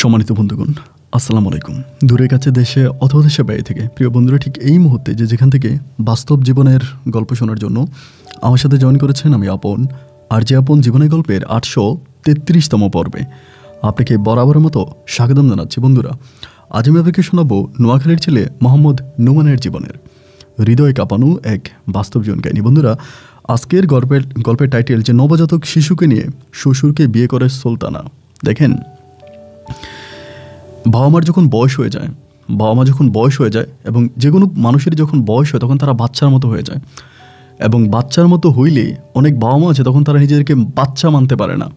সম্মানিত বন্ধুগণ, আসসালামু আলাইকুম। দূরের কাছে দেশে অথবা দেশের বাইরে থেকে প্রিয় বন্ধুরা ঠিক এই মুহূর্তে যেখান থেকে বাস্তব জীবনের গল্প শোনার জন্য আমার সাথে জয়েন করেছেন, আমি আপন। আর যে আপন জীবনের গল্পের 833তম পর্বে আপনাকে বরাবরের মতো স্বাগতম জানাচ্ছি। বন্ধুরা, আজ আমি আপনাকে শোনাবো নোয়াখালীর ছেলে মোহাম্মদ নোমানের জীবনের হৃদয় কাঁপানো এক বাস্তব জীবন কাহিনী। বন্ধুরা, আজকের গল্পের টাইটেল যে নবজাতক শিশুকে নিয়ে শ্বশুরকে বিয়ে করে সুলতানা। দেখেন, বাবা মার যখন বয়স হয়ে যায় এবং যে কোনো মানুষের যখন বয়স হয় তখন তারা বাচ্চার মতো হয়ে যায়, এবং বাচ্চার মতো হইলে অনেক বাবা মা আছে তখন তারা নিজেদেরকে বাচ্চা মানতে পারে না।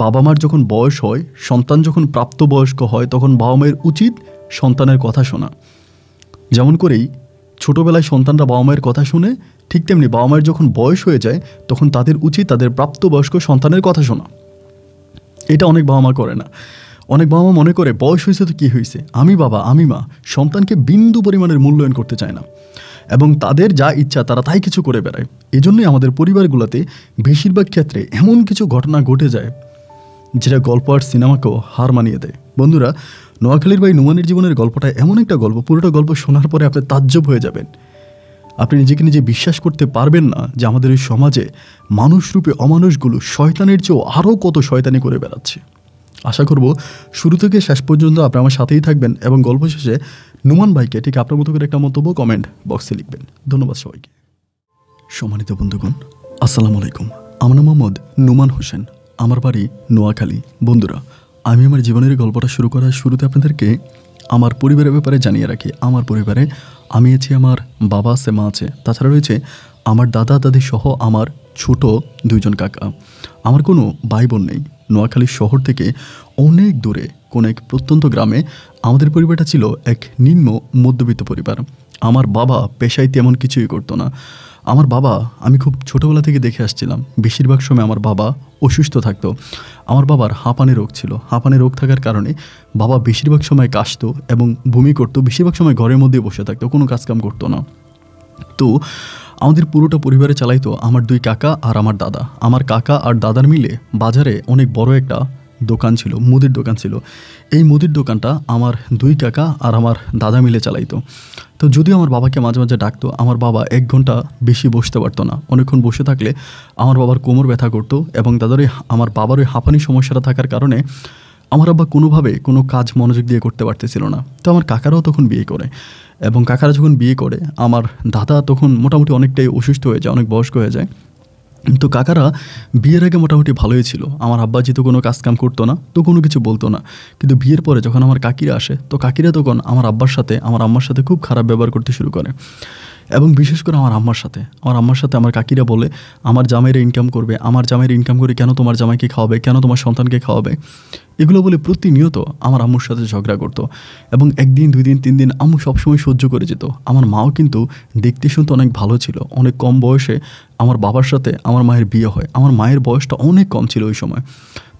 বাবা মার যখন বয়স হয়, সন্তান যখন প্রাপ্তবয়স্ক হয়, তখন বাবা মায়ের উচিত সন্তানের কথা শোনা। যেমন করেই ছোটোবেলায় সন্তানরা বাবা মায়ের কথা শুনে, ঠিক তেমনি বাবা মায়ের যখন বয়স হয়ে যায় তখন তাদের উচিত তাদের প্রাপ্তবয়স্ক সন্তানের কথা শোনা। এটা অনেক বাবা মা করে না। অনেক বাবা মা মনে করে বয়স হয়েছে তো কী হয়েছে, আমি বাবা আমি মা, সন্তানকে বিন্দু পরিমাণের মূল্যায়ন করতে চায় না, এবং তাদের যা ইচ্ছা তারা তাই কিছু করে বেড়ায়। এজন্যই আমাদের পরিবারগুলোতে বেশিরভাগ ক্ষেত্রে এমন কিছু ঘটনা ঘটে যায় যেটা গল্প আর সিনেমাকেও হার মানিয়ে দেয়। বন্ধুরা, নোয়াখালীর ভাই নোমানের জীবনের গল্পটা এমন একটা গল্প, পুরোটা গল্প শোনার পরে আপনি তাজ্জব হয়ে যাবেন। আপনি নিজেকে নিজে বিশ্বাস করতে পারবেন না যে আমাদের এই সমাজে মানুষরূপে অমানুষগুলো শয়তানের চেয়েও আরও কত শয়তানি করে বেড়াচ্ছে। আশা করব শুরু থেকে শেষ পর্যন্ত আপনি আমার সাথেই থাকবেন, এবং গল্প শেষে নোমান ভাইকে ঠিক আপনার মতো করে একটা মন্তব্য কমেন্ট বক্সে লিখবেন। ধন্যবাদ সবাইকে। সম্মানিত বন্ধুগণ, আসসালামু আলাইকুম। আমার নাম মোহাম্মদ নোমান হোসেন, আমার বাড়ি নোয়াখালী। বন্ধুরা, আমি আমার জীবনের গল্পটা শুরু করার শুরুতে আপনাদেরকে আমার পরিবারের ব্যাপারে জানিয়ে রাখি। আমার পরিবারে আমি আছি, আমার বাবা আছে, মা আছে, তাছাড়া রয়েছে আমার দাদা দাদি সহ আমার ছোট দুইজন কাকা। আমার কোনো ভাই বোন নেই। নোয়াখালী শহর থেকে অনেক দূরে কোনো এক প্রত্যন্ত গ্রামে আমাদের পরিবারটা ছিল এক নিম্ন মধ্যবিত্ত পরিবার। আমার বাবা পেশায় তেমন কিছুই করতো না। আমার বাবা, আমি খুব ছোটোবেলা থেকে দেখে আসছিলাম, বেশিরভাগ সময় আমার বাবা অসুস্থ থাকতো। আমার বাবার হাঁপানি রোগ ছিল। হাঁপানি রোগ থাকার কারণে বাবা বেশিরভাগ সময় কাশতো এবং বমি করতো, বেশিরভাগ সময় ঘরের মধ্যে বসে থাকতো, কোনো কাজকাম করতো না। তো আমাদের পুরোটা পরিবারে চালাইতো আমার দুই কাকা আর আমার দাদা। আমার কাকা আর দাদার মিলে বাজারে অনেক বড় একটা দোকান ছিল, মুদির দোকান ছিল। এই মুদির দোকানটা আমার দুই কাকা আর আমার দাদা মিলে চালাইতো। তো যদিও আমার বাবাকে মাঝে মাঝে ডাকতো, আমার বাবা 1 ঘন্টা বেশি বসতে পারতো না। অনেকক্ষণ বসে থাকলে আমার বাবার কোমর ব্যথা করতো, এবং আমার বাবার ওই হাঁপানি সমস্যাটা থাকার কারণে আমার আব্বা কোনোভাবে কোনো কাজ মনোযোগ দিয়ে করতে পারতেছিল না। তো আমার কাকারাও তখন বিয়ে করে, এবং কাকারা যখন বিয়ে করে আমার দাদা তখন মোটামুটি অনেকটাই অসুস্থ হয়ে যায়, অনেক বয়স্ক হয়ে যায়। তো কাকারা বিয়ের আগে মোটামুটি ভালোই ছিল। আমার আব্বা যেহেতু কোনো কাজকাম করতো না, তো কোনো কিছু বলতো না। কিন্তু বিয়ের পরে যখন আমার কাকিরা আসে, তো কাকিরা তখন আমার আব্বার সাথে আমার আম্মার সাথে খুব খারাপ ব্যবহার করতে শুরু করে, এবং বিশেষ করে আমার আম্মার সাথে আমার কাকিরা বলে, আমার জামাইরা ইনকাম করবে, আমার জামাইরা ইনকাম করে কেন তোমার জামাইকে খাওয়াবে, কেন তোমার সন্তানকে খাওয়াবে, এগুলো বলে প্রতিনিয়ত আমার আম্মুর সাথে ঝগড়া করতো। এবং 1 দিন 2 দিন 3 দিন আম্মু সবসময় সহ্য করে যেত। আমার মাও কিন্তু দেখতে শুনতে অনেক ভালো ছিল। অনেক কম বয়সে আমার বাবার সাথে আমার মায়ের বিয়ে হয়। আমার মায়ের বয়সটা অনেক কম ছিল ওই সময়।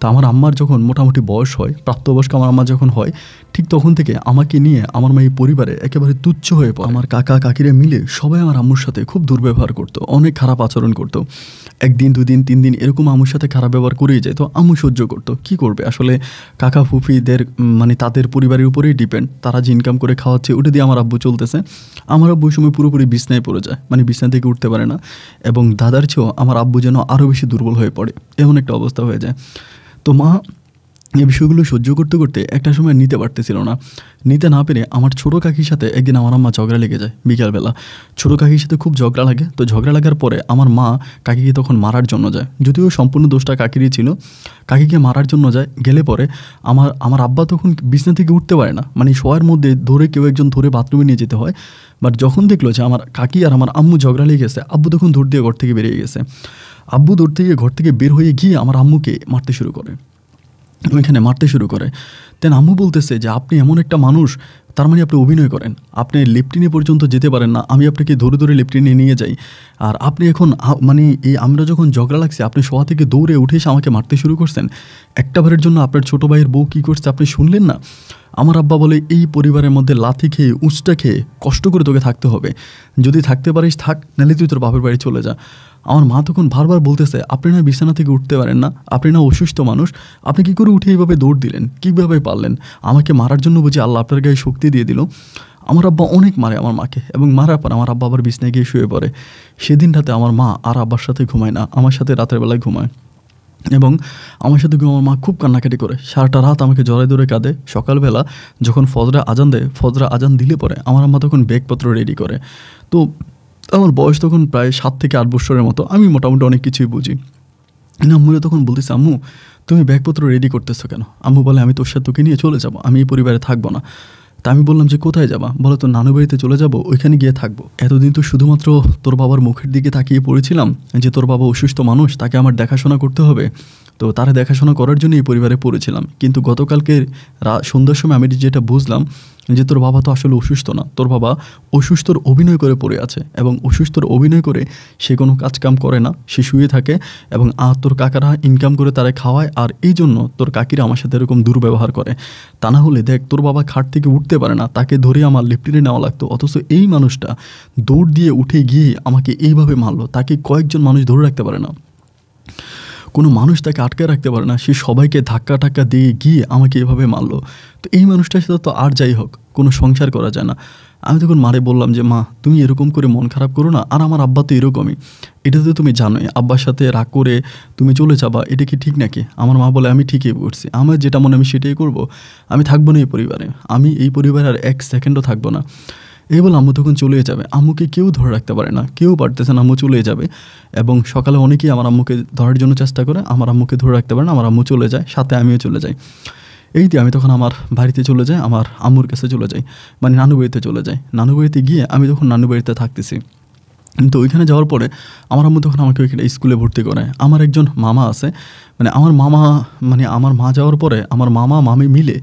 তা আমার আম্মার যখন মোটামুটি বয়স হয়, প্রাপ্তবয়স্ক আমার আম্মা যখন হয়, ঠিক তখন থেকে আমাকে নিয়ে আমার মা এই পরিবারে একেবারে তুচ্ছ হয়ে পড়ে। আমার কাকা কাকিরা মিলে সবাই আমার আম্মুর সাথে খুব দুর্ব্যবহার করতো, অনেক খারাপ আচরণ করতো। 1 দিন 2 দিন 3 দিন এরকম আম্মুর সাথে খারাপ ব্যবহার করেই যেত। আম্মু সহ্য করতো, কী করবে আসলে। কাকা ফুফিদের মানে তাদের পরিবারের উপরেই ডিপেন্ড, তারা যে ইনকাম করে খাওয়াচ্ছে ওটা দিয়ে আমার আব্বু চলতেছে। আমার আব্বু ওই সময় পুরোপুরি বিছনায় পড়ে যায়, মানে বিছনা থেকে উঠতে পারে না, এবং দাদার চেয়েও আমার আব্বু যেন আরও বেশি দুর্বল হয়ে পড়ে, এমন একটা অবস্থা হয়ে যায়। তো মা এই বিষয়গুলো সহ্য করতে করতে একটা সময় নিতে পারতেছিল না। নিতে না পেরে আমার ছোটো কাকির সাথে একদিন আমার আম্মা ঝগড়া লেগে যায় বিকালবেলা। ছোটো কাকির সাথে খুব ঝগড়া লাগে। তো ঝগড়া লাগার পরে আমার মা কাকিকে তখন মারার জন্য যায়, যদিও সম্পূর্ণ দোষটা কাকিরই ছিল। কাকিকে মারার জন্য যায়, গেলে পরে আমার আব্বা তখন বিছনা থেকে উঠতে পারে না, মানে শোয়ার মধ্যে ধরে কেউ একজন ধরে বাথরুমে নিয়ে যেতে হয়। বাট যখন দেখলো যে আমার কাকি আর আমার আম্মু ঝগড়া লেগে গেছে, আব্বু তখন দৌড় দিয়ে ঘর থেকে বেরিয়ে গেছে। আব্বু দৌড় থেকে ঘর থেকে বের হয়ে গিয়ে আমার আম্মুকে মারতে শুরু করে, ওইখানে মারতে শুরু করে। দেন আম্মু বলতেছে যে আপনি এমন একটা মানুষ, তার মানে আপনি অভিনয় করেন, আপনি লিফটিনে পর্যন্ত যেতে পারেন না, আমি আপনাকে ধরে ধরে লিফটিনে নিয়ে যাই। আর আপনি এখন মানে এই আমরা যখন ঝগড়া লাগছে আপনি শোয়া থেকে দৌড়ে উঠে এসে আমাকে মারতে শুরু করছেন। একটা বারের জন্য আপনার ছোটো ভাইয়ের বউ কী করছে আপনি শুনলেন না? আমার আব্বা বলে এই পরিবারের মধ্যে লাথি খেয়ে উঁচটা খেয়ে কষ্ট করে তোকে থাকতে হবে, যদি থাকতে পারিস থাক, নাহলে তুই তোর বাপের বাড়ি চলে যা। আমার মা তখন বারবার বলতেছে, আপনি না বিছানা থেকে উঠতে পারেন না, আপনি না অসুস্থ মানুষ, আপনি কী করে উঠে এইভাবে দৌড় দিলেন, কীভাবে পারলেন? আমাকে মারার জন্য বুঝি আল্লাহ আপনার গায়ে শক্তি দিয়ে দিল। আমার আব্বা অনেক মারে আমার মাকে, এবং মারার পর আমার আব্বা আবার বিছনায় গিয়ে শুয়ে পড়ে। সেদিন রাতে আমার মা আর আব্বার সাথে ঘুমায় না, আমার সাথে রাতের বেলায় ঘুমায়, এবং আমার সাথে আমার মা খুব কান্নাকাটি করে, সারাটা রাত আমাকে জড়ায় ধরে কাঁদে। সকালবেলা যখন ফজরা আজান দেয়, ফজরা আজান দিলে পরে আমার আম্মা তখন ব্যাগপত্র রেডি করে। তো আমার বয়স তখন প্রায় 7 থেকে 8 বছরের মতো, আমি মোটামুটি অনেক কিছুই বুঝি। আম্মুরে তখন বলতেছে, আম্মু তুমি ব্যাগপত্র রেডি করতেছো কেন? আম্মু বলে, আমি তোর সাথে তোকে নিয়ে চলে যাবো, আমি এই পরিবারে থাকবো না। তা আমি বললাম যে কোথায় যাবা? বলো তো নানু বাড়িতে চলে যাবো, ওইখানে গিয়ে থাকবো। এতদিন তো শুধুমাত্র তোর বাবার মুখের দিকে তাকিয়ে পড়েছিলাম যে তোর বাবা অসুস্থ মানুষ, তাকে আমার দেখাশোনা করতে হবে, তো তারা দেখাশোনা করার জন্য এই পরিবারে পড়েছিলাম। কিন্তু গতকালকে সন্ধ্যার সময় আমি যেটা বুঝলাম যে তোর বাবা তো আসলে অসুস্থ না, তোর বাবা অসুস্থর অভিনয় করে পড়ে আছে, এবং অসুস্থর অভিনয় করে সে কোনো কাজকাম করে না, সে শুয়ে থাকে, এবং তোর কাকারা ইনকাম করে তারা খাওয়ায়, আর এই জন্য তোর কাকিরা আমার সাথে এরকম দুর্ব্যবহার করে। তা না হলে দেখ তোর বাবা খাট থেকে উঠতে পারে না, তাকে ধরে আমার লিফটিনে নেওয়া লাগতো, অথচ এই মানুষটা দৌড় দিয়ে উঠে গিয়ে আমাকে এইভাবে মারলো, তাকে কয়েকজন মানুষ ধরে রাখতে পারে না, কোনো মানুষ তাকে আটকে রাখতে পারে না, সে সবাইকে ধাক্কা টাক্কা দিয়ে গিয়ে আমাকে এভাবে মারলো। তো এই মানুষটার সাথে তো আর যাই হোক কোনো সংসার করা যায় না। আমি তখন মারে বললাম যে মা তুমি এরকম করে মন খারাপ করো না, আর আমার আব্বা তো এরকমই, এটা তো তুমি জানোই, আব্বার সাথে রাগ করে তুমি চলে যাবা, এটা কি ঠিক নাকি? আমার মা বলে, আমি ঠিকই করছি, আমার যেটা মনে আমি সেটাই করব, আমি থাকবো না এই পরিবারে, আমি এই পরিবারে আর 1 সেকেন্ডও থাকবো না। এই বলে আম্মু তখন চলে যাবে, আম্মুকে কেউ ধরে রাখতে পারে না, কেউ পারতেছে না, আম্মু চলে যাবে। এবং সকালে অনেকেই আমার আম্মুকে ধরার জন্য চেষ্টা করে, আমার আম্মুকে ধরে রাখতে পারে না, আমার আম্মু চলে যায়, সাথে আমিও চলে যাই। এই দিয়ে আমি তখন আমার বাড়িতে চলে যাই, আমার আম্মুর কাছে চলে যাই, মানে নানু বাড়িতে চলে যাই। নানু বাড়িতে গিয়ে আমি তখন নানু বাড়িতে থাকতেছি। কিন্তু ওইখানে যাওয়ার পরে আমার আম্মু তখন আমাকে ওইখানে স্কুলে ভর্তি করে। আমার একজন মামা আছে, মানে আমার মামা, মানে আমার মা যাওয়ার পরে আমার মামা মামি মিলে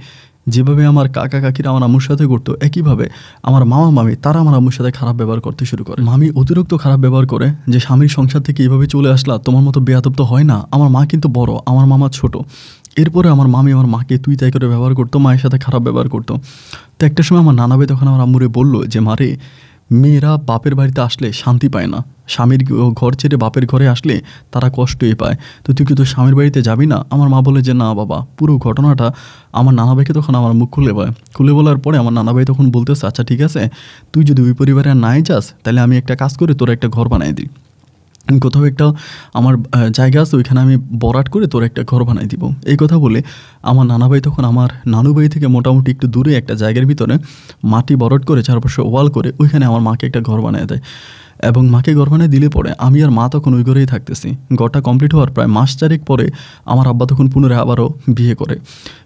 যেভাবে আমার কাকা কাকিরা আমার আম্মুর সাথে করতো, একইভাবে আমার মামা মামি তারা আমার আম্মুর সাথে খারাপ ব্যবহার করতে শুরু করে। মামি অতিরিক্ত খারাপ ব্যবহার করে, যে স্বামীর সংসার থেকে এইভাবে চলে আসলা, তোমার মতো বেয়াদব তো হয় না। আমার মা কিন্তু বড়, আমার মামা ছোট। এরপরে আমার মামি আমার মাকে তুই তাই করে ব্যবহার করতো, মায়ের সাথে খারাপ ব্যবহার করতো। তো একটা সময় আমার নানাবে তখন আমার আম্মুরে বললো যে মারে, মেয়েরা বাপের বাড়িতে আসলে শান্তি পায় না, স্বামীর ঘর ছেড়ে বাপের ঘরে আসলে তারা কষ্টই পায়, তো তুই কি তোর স্বামীর বাড়িতে যাবি না? আমার মা বলে যে না বাবা। পুরো ঘটনাটা আমার নানাভাইকে তখন আমার মুখ খুলে বলার পরে আমার নানাভাই তখন বলতেছে, আচ্ছা ঠিক আছে, তুই যদি ওই পরিবারে আর নাই যাস তাহলে আমি একটা কাজ করে তোর একটা ঘর বানাই দিই, কোথাও একটা আমার জায়গা আছে, ওইখানে আমি বরাট করে তোর একটা ঘর বানাই দিব। এই কথা বলে আমার নানাভাই তখন আমার নানু বাড়ি থেকে মোটামুটি একটু দূরে একটা জায়গার ভিতরে মাটি বরাট করে চারপাশে ওয়াল করে ওইখানে আমার মাকে একটা ঘর বানিয়ে দেয়। এবং মাকে ঘর বানিয়ে দিলে পরে আমি আর মা তখন ওই ঘরেই থাকতেছি। ঘরটা কমপ্লিট হওয়ার প্রায় মাস 4 পরে আমার আব্বা তখন পুনরায় আবারও বিয়ে করে,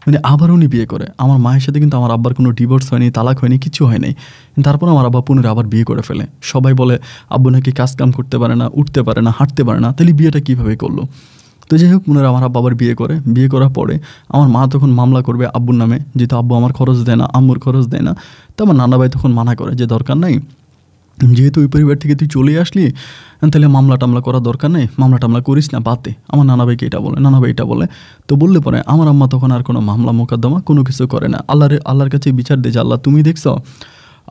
মানে আবারও উনি বিয়ে করে। আমার মায়ের সাথে কিন্তু আমার আব্বার কোনো ডিভোর্স হয়নি, তালাক হয়নি, কিছু হয় নাই। তারপর আমার আব্বা পুনরায় আবার বিয়ে করে ফেলে। সবাই বলে আব্বু নাকি কাজকাম করতে পারে না, উঠতে পারে না, হাঁটতে পারে না, তাহলে বিয়েটা কীভাবে করলো? তো যাই হোক, পুনরায় আমার আব্বা আবার বিয়ে করে। বিয়ে করার পরে আমার মা তখন মামলা করবে আব্বুর নামে, যেহেতু আব্বু আমার খরচ দেয় না, আম্মুর খরচ দেয় না। তো আমার নানা ভাই তখন মানা করে যে দরকার নাই, যেহেতু ওই পরিবার থেকে তুই চলে আসলি, তাহলে মামলা টামলা করার দরকার নেই, মামলা টামলা করিস না, বাদে। আমার নানা ভাইকে এটা বলে, নানা ভাই এটা বলে। তো বললে পরে আমার আম্মা তখন আর কোনো মামলা মোকদ্দমা কোনো কিছু করে না, আল্লাহর কাছে বিচার দিয়ে যে আল্লাহ তুমি দেখছো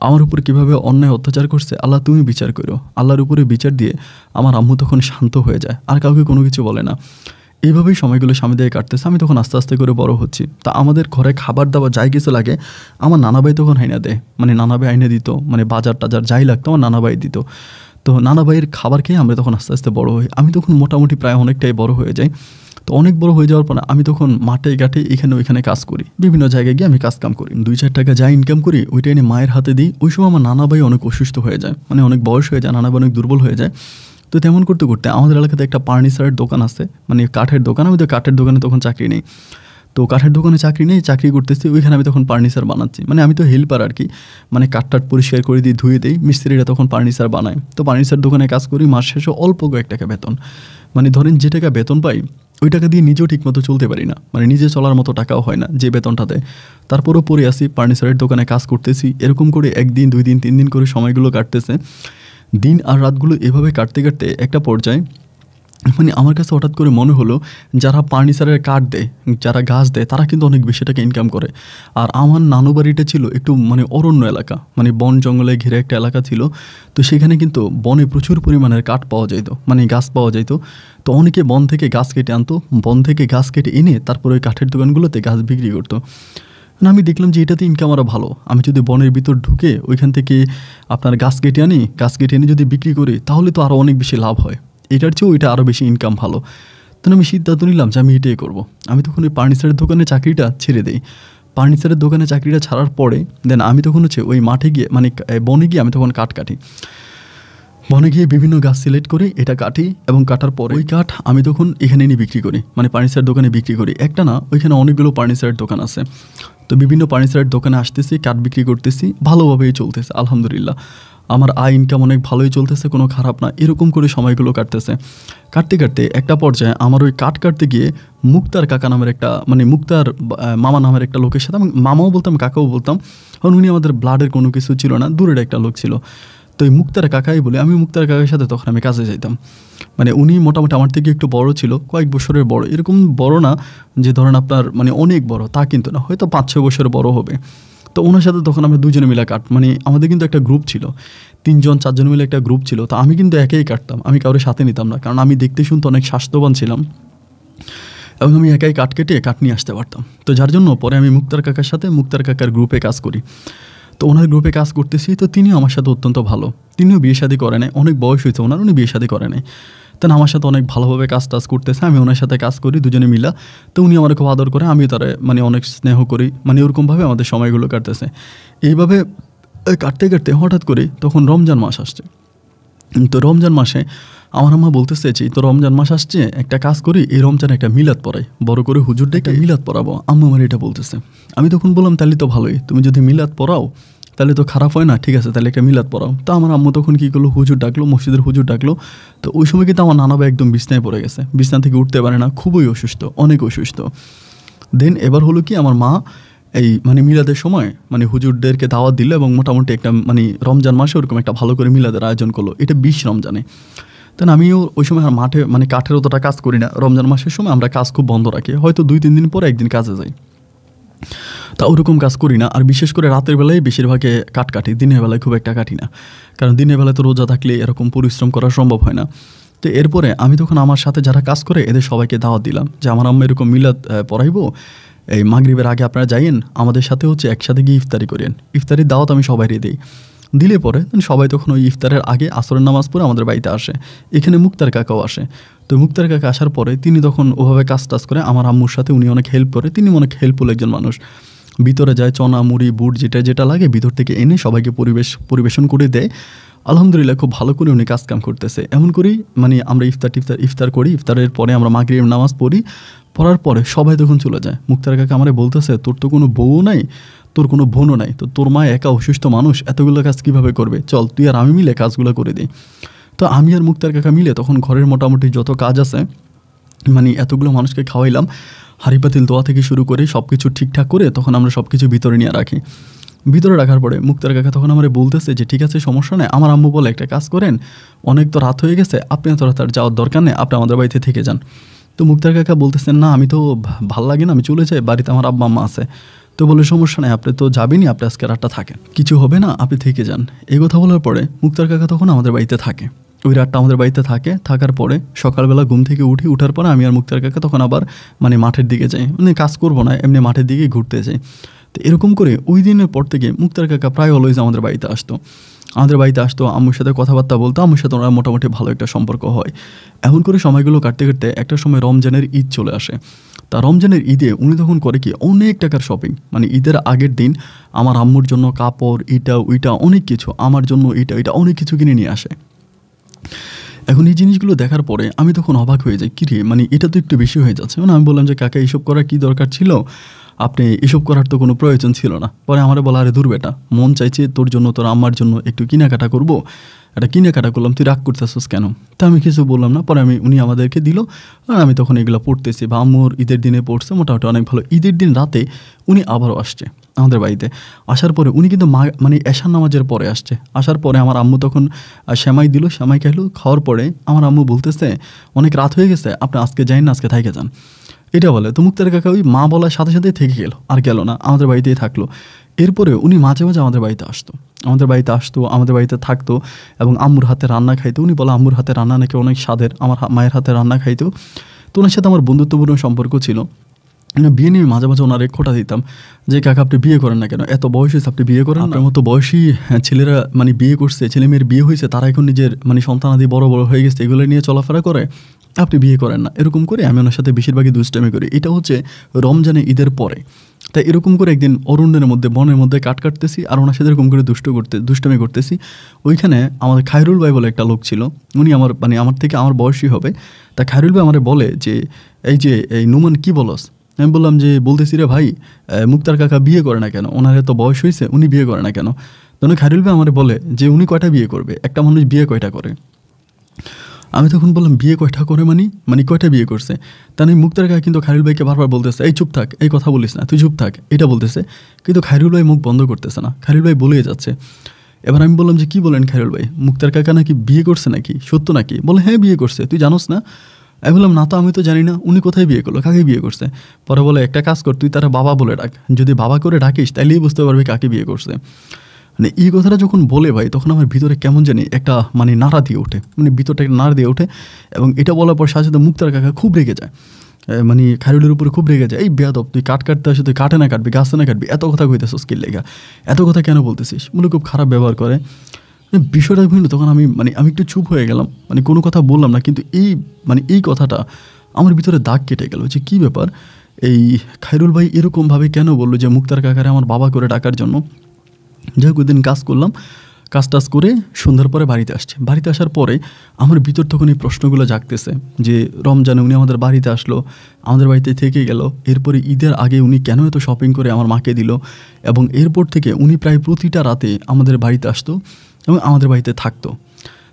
আমার উপর কীভাবে অন্যায় অত্যাচার করছে, আল্লাহ তুমি বিচার করো। আল্লাহর উপরে বিচার দিয়ে আমার আম্মু তখন শান্ত হয়ে যায়, আর কাউকে কোনো কিছু বলে না। এইভাবেই সময়গুলো সামনে দিয়ে কাটতেছে। আমি তখন আস্তে আস্তে করে বড় হচ্ছি। তা আমাদের ঘরে খাবার দাবার যাই কিছু লাগে আমার নানাভাই তখন আইনা দেয়, মানে নানাভাই আইনে দিত, মানে বাজার টাজার যাই লাগতো আমার নানাভাই দিত। তো নানাভাইয়ের খাবার খেয়ে আমরা তখন আস্তে আস্তে বড় হই। আমি তখন মোটামুটি প্রায় অনেকটাই বড় হয়ে যাই। তো অনেক বড় হয়ে যাওয়ার পর আমি তখন মাঠে ঘাটে এখানে ওইখানে কাজ করি, বিভিন্ন জায়গায় গিয়ে আমি কাজ কাম করি, 2-4 টাকা যা ইনকাম করি ওইটা এনে মায়ের হাতে দিই। ওই সময় আমার নানাভাই অনেক অসুস্থ হয়ে যায়, মানে অনেক বয়স হয়ে যায়, নানাভাই অনেক দুর্বল হয়ে যায়। তো তেমন করতে করতে আমাদের এলাকাতে একটা ফার্নিচারের দোকান আছে, মানে কাঠের দোকান। আমি তো কাঠের দোকানে তখন চাকরি নেই, তো কাঠের দোকানে চাকরি করতেছি, ওইখানে আমি তখন ফার্নিচার বানাচ্ছি, মানে আমি তো হেল্পার আর কি, মানে কাঠটাট পরিষ্কার করে দিই, ধুয়ে দিই, মিস্ত্রিরা তখন ফার্নিচার বানায়। তো ফার্নিচার দোকানে কাজ করি, মাস শেষে অল্প কয়েক টাকা বেতন, মানে ধরেন যে টাকা বেতন পাই ওই টাকা দিয়ে নিজেও ঠিকমতো চলতে পারি না, মানে নিজে চলার মতো টাকাও হয় না যে বেতনটা দেয়। তারপরও পড়ে আসি, ফার্নিচারের দোকানে কাজ করতেছি, এরকম করে 1 দিন 2 দিন 3 দিন করে সময়গুলো কাটতেছে। দিন আর রাতগুলো এভাবে কাটতে কাটতে একটা পর্যায়ে মানে আমার কাছে হঠাৎ করে মনে হলো যারা ফার্নিচারের কাঠ দেয়, যারা গাছ দেয়, তারা কিন্তু অনেক বেশি টাকা ইনকাম করে। আর আমার নানু বাড়িটা ছিল একটু মানে অরণ্য এলাকা, মানে বন জঙ্গলে ঘিরে একটা এলাকা ছিল। তো সেখানে কিন্তু বনে প্রচুর পরিমাণের কাঠ পাওয়া যেত, মানে গাছ পাওয়া যেত। তো অনেকে বন থেকে গাছ কেটে আনতো, বন থেকে গাছ কেটে এনে তারপরে ওই কাঠের দোকানগুলোতে গাছ বিক্রি করতো। আমি দেখলাম যে এটাতে ইনকাম আরও ভালো। আমি যদি বনের ভিতর ঢুকে ওইখান থেকে আপনার গাছ কেটে আনি, গাছ কেটে এনে যদি বিক্রি করি, তাহলে তো আরও অনেক বেশি লাভ হয়, এটার চেয়েও এটা আরও বেশি ইনকাম ভালো। তখন আমি সিদ্ধান্ত নিলাম যে আমি এটাই করবো। আমি তখন ওই ফার্নিচারের দোকানে চাকরিটা ছেড়ে দিই। ফার্নিচারের দোকানে চাকরিটা ছাড়ার পরে দেন আমি তখন ওই মাঠে গিয়ে মানে বনে গিয়ে আমি তখন কাঠ কাটি। বনে গিয়ে বিভিন্ন গাছ সিলেক্ট করি, এটা কাটি এবং কাটার পরে ওই কাঠ আমি তখন এখানে এনে বিক্রি করি, মানে ফার্নিচার দোকানে বিক্রি করি। একটা না, ওইখানে অনেকগুলো ফার্নিচারের দোকান আছে। তো বিভিন্ন ফার্নিচারের দোকানে আসতেছি, কাঠ বিক্রি করতেছি, ভালোভাবেই চলতেছে আলহামদুলিল্লাহ। আমার আয় ইনকাম অনেক ভালোই চলতেছে, কোনো খারাপ না। এরকম করে সময়গুলো কাটতেছে। কাটতে কাটতে একটা পর্যায়ে আমার ওই কাঠ কাটতে গিয়ে মুক্তার কাকা নামের একটা, মানে মুক্তার মামা নামের একটা লোকের সাথে, আমি মামাও বলতাম কাকাও বলতাম, কারণ উনি আমাদের ব্লাডের কোনো কিছু ছিল না, দূরের একটা লোক ছিল। তো এই মুক্তার কাকাই বলে, আমি মুক্তার কাকার সাথে তখন আমি কাজে যাইতাম। মানে উনি মোটামুটি আমার থেকে একটু বড় ছিল, কয়েক বছরের বড়, এরকম বড় না যে ধরেন আপনার মানে অনেক বড় তা কিন্তু না, হয়তো 5-6 বছর বড় হবে। তো ওনার সাথে তখন আমরা দুজনে মিলে মানে আমাদের কিন্তু একটা গ্রুপ ছিল, 3-4 জন মিলে একটা গ্রুপ ছিল। তো আমি কিন্তু একাই কাটতাম, আমি কারোর সাথে নিতাম না, কারণ আমি দেখতে শুনতে অনেক স্বাস্থ্যবান ছিলাম এবং আমি একাই কাঠ কেটে কাঠ নিয়ে আসতে পারতাম। তো যার জন্য পরে আমি মুক্তার কাকার সাথে মুক্তার কাকার গ্রুপে কাজ করি। তো ওনার গ্রুপে কাজ করতেছি, তো তিনিও আমার সাথে অত্যন্ত ভালো। তিনিও বিয়ে শাদী করে নাই, অনেক বয়স হয়েছে ওনার, উনি বিয়ে শাদী করে নাই। তেন আমার সাথে অনেক ভালোভাবে কাজ টাজ করতেছে, আমি ওনার সাথে কাজ করি দুজনে মিলা। তো উনি আমার খুব আদর করে, আমিও তারা মানে অনেক স্নেহ করি, মানে ওরকমভাবে আমাদের সময়গুলো কাটতেছে। এইভাবে কাটতে কাটতে হঠাৎ করে তখন রমজান মাস আসছে। তো রমজান মাসে আমার আম্মা বলতেছে যে তো রমজান মাস আসছে, একটা কাজ করি, এই রমজানে একটা মিলাদ পড়াই, বড় করে হুজুর ডেকে মিলাদ পড়াবো। আম্মা আমার এটা বলতেছে। আমি তখন বললাম তাহলে তো ভালোই, তুমি যদি মিলাদ পড়াও তাহলে তো খারাপ হয় না, ঠিক আছে তাহলে একটা মিলাদ পড়াও। তো আমার আম্মু তখন কী করলো, হুজুর ডাকলো, মসজিদের হুজুর ডাকলো। তো ওই সময় কিন্তু আমার নানা ভাই একদম বিছনায় পড়ে গেছে, বিছনা থেকে উঠতে পারে না, খুবই অসুস্থ, অনেক অসুস্থ। দেন এবার হলো কি, আমার মা এই মানে মিলাদের সময় মানে হুজুরদেরকে দাওয়াত দিল এবং মোটামুটি একটা মানে রমজান মাসে ওরকম একটা ভালো করে মিলাদের আয়োজন করলো। এটা 20 রমজানে। তখন আমিও ওই সময় আর মাঠে মানে কাঠের অতটা কাজ করি না, রমজান মাসের সময় আমরা কাজ খুব বন্ধ রাখি, হয়তো 2-3 দিন পরে একদিন কাজে যাই, তা ওরকম কাজ করি না। আর বিশেষ করে রাতের বেলায় বেশিরভাগে কাঠ কাটি, দিনের বেলায় খুব একটা কাটি না, কারণ দিনের বেলায় তো রোজা থাকলে এরকম পরিশ্রম করা সম্ভব হয় না। তো এরপরে আমি তখন আমার সাথে যারা কাজ করে এদের সবাইকে দাওয়াত দিলাম যে আমার আম্মা এরকম মিলাদ পড়াইবো, এই মাগরিবের আগে আপনারা যাইয়েন, আমাদের সাথে একসাথে গিয়ে ইফতারি করেন। ইফতারির দাওয়াত আমি সবাইকে দিই। দিলে পরে সবাই তখন ওই ইফতারের আগে আসরের নামাজ পড়ে আমাদের বাড়িতে আসে। এখানে মুক্তার কাকাও আসে। তো মুক্তার কাকা আসার পরে তিনি তখন ওভাবে কাজ টাজ করে আমার আম্মুর সাথে, উনি অনেক হেল্প করে, তিনি অনেক হেল্পফুল একজন মানুষ। ভিতরে যায় চনা মুড়ি বুট যেটা যেটা লাগে ভিতর থেকে এনে সবাইকে পরিবেশন করে দেয়। আলহামদুলিল্লাহ খুব ভালো করে উনি কাজকাম করতেছে। এমন করেই মানে আমরা ইফতার করি। ইফতারের পরে আমরা মাগরিবের নামাজ পড়ি। পড়ার পরে সবাই তখন চলে যায়। মুক্তার কাকা আমারে বলতেছে, তোর তো কোনো বউ নাই, তোর কোনো বোনও নাই, তো তোর মা একা অসুস্থ মানুষ, এতগুলো কাজ কীভাবে করবে, চল তুই আর আমি মিলে কাজগুলো করে দিই। তো আমি আর মুক্তার কাকা মিলে তখন ঘরের মোটামুটি যত কাজ আছে মানে এতগুলো মানুষকে খাওয়াইলাম, হাঁড়ি পাতিল দোয়া থেকে শুরু করে সব কিছু ঠিকঠাক করে তখন আমরা সব কিছু ভিতরে নিয়ে রাখি। ভিতরে রাখার পরে মুক্তার কাকা তখন আমার বলতেছে যে ঠিক আছে সমস্যা নেই। আমার আম্মু বলে একটা কাজ করেন, অনেক তো রাত হয়ে গেছে, আপনি এত রাত আর যাওয়ার দরকার নেই, আপনি আমাদের বাড়িতে থেকে যান। তো মুক্তার কাকা বলতেছেন না আমি তো ভাল লাগে না, আমি চলে যাই, বাড়িতে আমার আব্বা আম্মা আছে। তো বলে সমস্যা নেই, আপনি তো যাবেনই, আপনি আজকে রাতটা থাকেন, কিছু হবে না, আপনি থেকে যান। এই কথা বলার পরে মুক্তার কাকা তখন আমাদের বাড়িতে থাকে। ওই রাতটা আমাদের বাড়িতে থাকে। থাকার পরে সকালবেলা ঘুম থেকে উঠার পরে আমি আর মুক্তার কাকা তখন আবার মানে মাঠের দিকে যাই, মানে কাজ করবো না, এমনি মাঠের দিকে ঘুরতে যাই। তো এরকম করে ওই দিনের পর থেকে মুক্তার কাকা প্রায় অলওয়েজ আমাদের বাড়িতে আসতো। আম্মুর সাথে কথাবার্তা বলতো, আম্মুর সাথে ওনার মোটামুটি ভালো একটা সম্পর্ক হয়। এমন করে সময়গুলো কাটতে কাটতে একটা সময় রমজানের ঈদ চলে আসে। তা রমজানের ঈদে উনি তখন করে কি অনেক টাকার শপিং, মানে ঈদের আগের দিন আমার আম্মুর জন্য কাপড় এটা ওইটা অনেক কিছু, আমার জন্য এটা অনেক কিছু কিনে নিয়ে আসে। এখন এই জিনিসগুলো দেখার পরে আমি তখন অবাক হয়ে যাই, কিরে মানে এটা তো একটু বেশি হয়ে যাচ্ছে। মানে আমি বললাম যে কাকা এইসব করার কী দরকার ছিল, আপনি এসব করার তো কোনো প্রয়োজন ছিল না। পরে আমারে বলা, আরে দূর বেটা, মন চাইছে তোর জন্য, তোর আম্মার জন্য একটু কেনাকাটা করবো, এটা কিনাকাটা করলাম, তুই রাগ করতেছিস কেন? তা আমি কিছু বললাম না। পরে উনি আমাদেরকে দিল, আর আমি তখন এগুলো পড়তেছি। বা আম্মুর ঈদের দিনে পড়ছে, মোটামুটি অনেক ভালো। ঈদের দিন রাতে উনি আবারও আসছে আমাদের বাড়িতে। আসার পরে উনি কিন্তু মানে এশার নামাজের পরে আসছে। আসার পরে আমার আম্মু তখন সেমাই দিল, সেমাই খাইলো। খাওয়ার পরে আমার আম্মু বলতেছে, অনেক রাত হয়ে গেছে, আপনি আজকে যাই না, আজকে থাইকে যান, এটা বলে। তো মুক্তার কাকা ওই মা বলার সাথে সাথে থেকে গেল, আর গেল না, আমাদের বাড়িতেই থাকলো। এরপরে উনি মাঝে মাঝে আমাদের বাড়িতে আসতো, আমাদের বাড়িতে থাকতো এবং আম্মুর হাতে রান্না খাইতো। উনি বলে আম্মুর হাতে রান্না নাকি অনেক স্বাদের, আমার মায়ের হাতে রান্না খাইতো। তো ওনার সাথে আমার বন্ধুত্বপূর্ণ সম্পর্ক ছিল। বিয়ে নিয়ে মাঝে মাঝে ওনার খোঁটা দিতাম যে কাকা আপনি বিয়ে করেন না কেন, এত বয়স হয়েছে আপনি বিয়ে করেন? আপনার মতো বয়সী ছেলেরা মানে বিয়ে করছে, ছেলে মেয়ের বিয়ে হয়েছে, তারা এখন নিজের মানে সন্তানাদি বড় বড় হয়ে গেছে, এগুলো নিয়ে চলাফেরা করে, আপনি বিয়ে করেন না। এরকম করে আমি ওনার সাথে বেশিরভাগই দুষ্টামি করি। এটা হচ্ছে রমজানে ঈদের পরে। তাই এরকম করে একদিন অরণ্যের মধ্যে, বনের মধ্যে কাটতেছি, আর ওনার সাথে এরকম করে দুষ্টামি করতেছি। ওইখানে আমাদের খায়রুল ভাই বলে একটা লোক ছিল, উনি আমার থেকে আমার বয়সী হবে। তা খায়রুল ভাই আমার বলে যে এই নুমান কি বলস? আমি বললাম যে বলতেছি রে ভাই, মুক্তার কাকা বিয়ে করে না কেন, ওনার এত বয়স হয়েছে, উনি বিয়ে করে না কেন? তখন খায়রুল ভাই আমার বলে যে উনি কয়টা বিয়ে করবে, একটা মানুষ বিয়ে কয়টা করে? আমি তখন বললাম বিয়ে কয়টা করে মানে কয়টা বিয়ে করছে? তাহলে মুক্তার কাকা কিন্তু খায়রুল ভাইকে বারবার বলতেছে, এই চুপ থাক, এই কথা বলিস না, তুই চুপ থাক, এটা বলতেছে। কিন্তু খায়রুল ভাই মুখ বন্ধ করতেছে না, খায়রুল ভাই বলেই যাচ্ছে। এবার আমি বললাম যে কী বলেন খায়রুল ভাই, মুক্তার কাকা নাকি বিয়ে করছে নাকি, সত্য নাকি? বলে হ্যাঁ বিয়ে করছে, তুই জানোস না? আমি বললাম না তো, আমি তো জানি না, উনি কোথায় বিয়ে করলো, কাকে বিয়ে করছে? পরে বলে একটা কাজ কর, তুই তারা বাবা বলে ডাক, যদি বাবা করে ডাকিস তাইলেই বুঝতে পারবি কাকে বিয়ে করছে। মানে এই কথাটা যখন বলে ভাই, তখন আমার ভিতরে কেমন জানি একটা মানে নাড়া দিয়ে ওঠে, মানে ভিতরটা একটা নাড়া দিয়ে ওঠে। এবং এটা বলার পর সাথে সাথে মুক্তার কাকা খুব রেগে যায়, মানে খায়রুলের উপরে খুব রেগে যায়। এই বেয়াদব, তুই কাটতে আসে, তুই কাটে না কাটবি, গাছে না কাটবি, এত কথা কইতেছিস স্কিল লেগা, এত কথা কেন বলতেছিস? বলে খুব খারাপ ব্যবহার করে। বিষয়টা ভিন্ন। তখন আমি একটু চুপ হয়ে গেলাম, মানে কোনো কথা বললাম না। কিন্তু এই কথাটা আমার ভিতরে দাগ কেটে গেল যে কী ব্যাপার, এই খায়রুল ভাই এরকমভাবে কেন বললো যে মুক্তার কাকারে আমার বাবা করে ডাকার জন্য? যাই হোক, ওই দিন কাজ করলাম, কাজ টাজ করে সন্ধ্যার পরে বাড়িতে আসার পরে আমার ভিতর তখন এই প্রশ্নগুলো জাগতেছে যে রমজানে উনি আমাদের বাড়িতে আসলো, আমাদের বাড়িতে থেকে গেল, এরপরে ঈদের আগে উনি কেন এত শপিং করে আমার মাকে দিল, এবং এরপর থেকে উনি প্রায় প্রতিটা রাতে আমাদের বাড়িতে আসতো এবং আমাদের বাড়িতে থাকতো।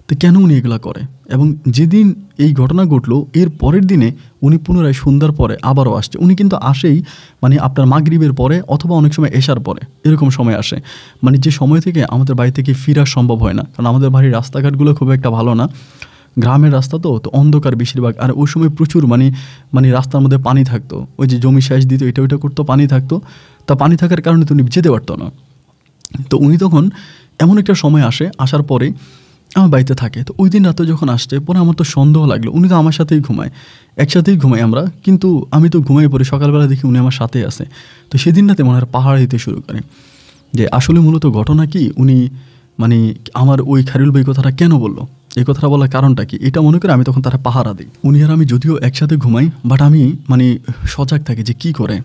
তো কেন উনি এগুলো করে? এবং যেদিন এই ঘটনা ঘটলো এর পরের দিনে উনি পুনরায় সন্ধ্যার পরে আবারও আসছে। উনি কিন্তু আসেই মানে আপনার মাগরিবের পরে অথবা অনেক সময় এশার পরে, এরকম সময় আসে। মানে যে সময় থেকে আমাদের বাড়ি থেকে ফেরা সম্ভব হয় না, কারণ আমাদের বাড়ির রাস্তাঘাটগুলো খুব একটা ভালো না, গ্রামের রাস্তা তো অন্ধকার বেশিরভাগ। আর ওই সময় প্রচুর মানে রাস্তার মধ্যে পানি থাকতো, ওই যে জমি সেচ দিত, এটা ওইটা করতো, পানি থাকতো। তা পানি থাকার কারণে তো উনি যেতে পারতো না। তো উনি তখন এমন একটা সময় আসার পরে আমার বাড়িতে থাকে। তো ওই দিন রাতে যখন আসছে, পরে আমার তো সন্দেহ লাগলো, উনি তো আমার সাথেই ঘুমায়, একসাথেই ঘুমাই আমরা, কিন্তু আমি তো ঘুমাই পড়ে, সকালবেলা দেখি উনি আমার সাথেই আছে। তো সেদিন রাতে মনে হয় পাহাড় দিতে শুরু করে যে আসলে মূলত ঘটনা কি, উনি মানে আমার ওই খায়রুল ভাই কথাটা কেন বললো, এই কথাটা বলার কারণটা কি, এটা মনে করে আমি তখন তারা পাহারা দিই। উনি আর আমি যদিও একসাথে ঘুমাই, বাট আমি সজাগ থাকি যে কী করে,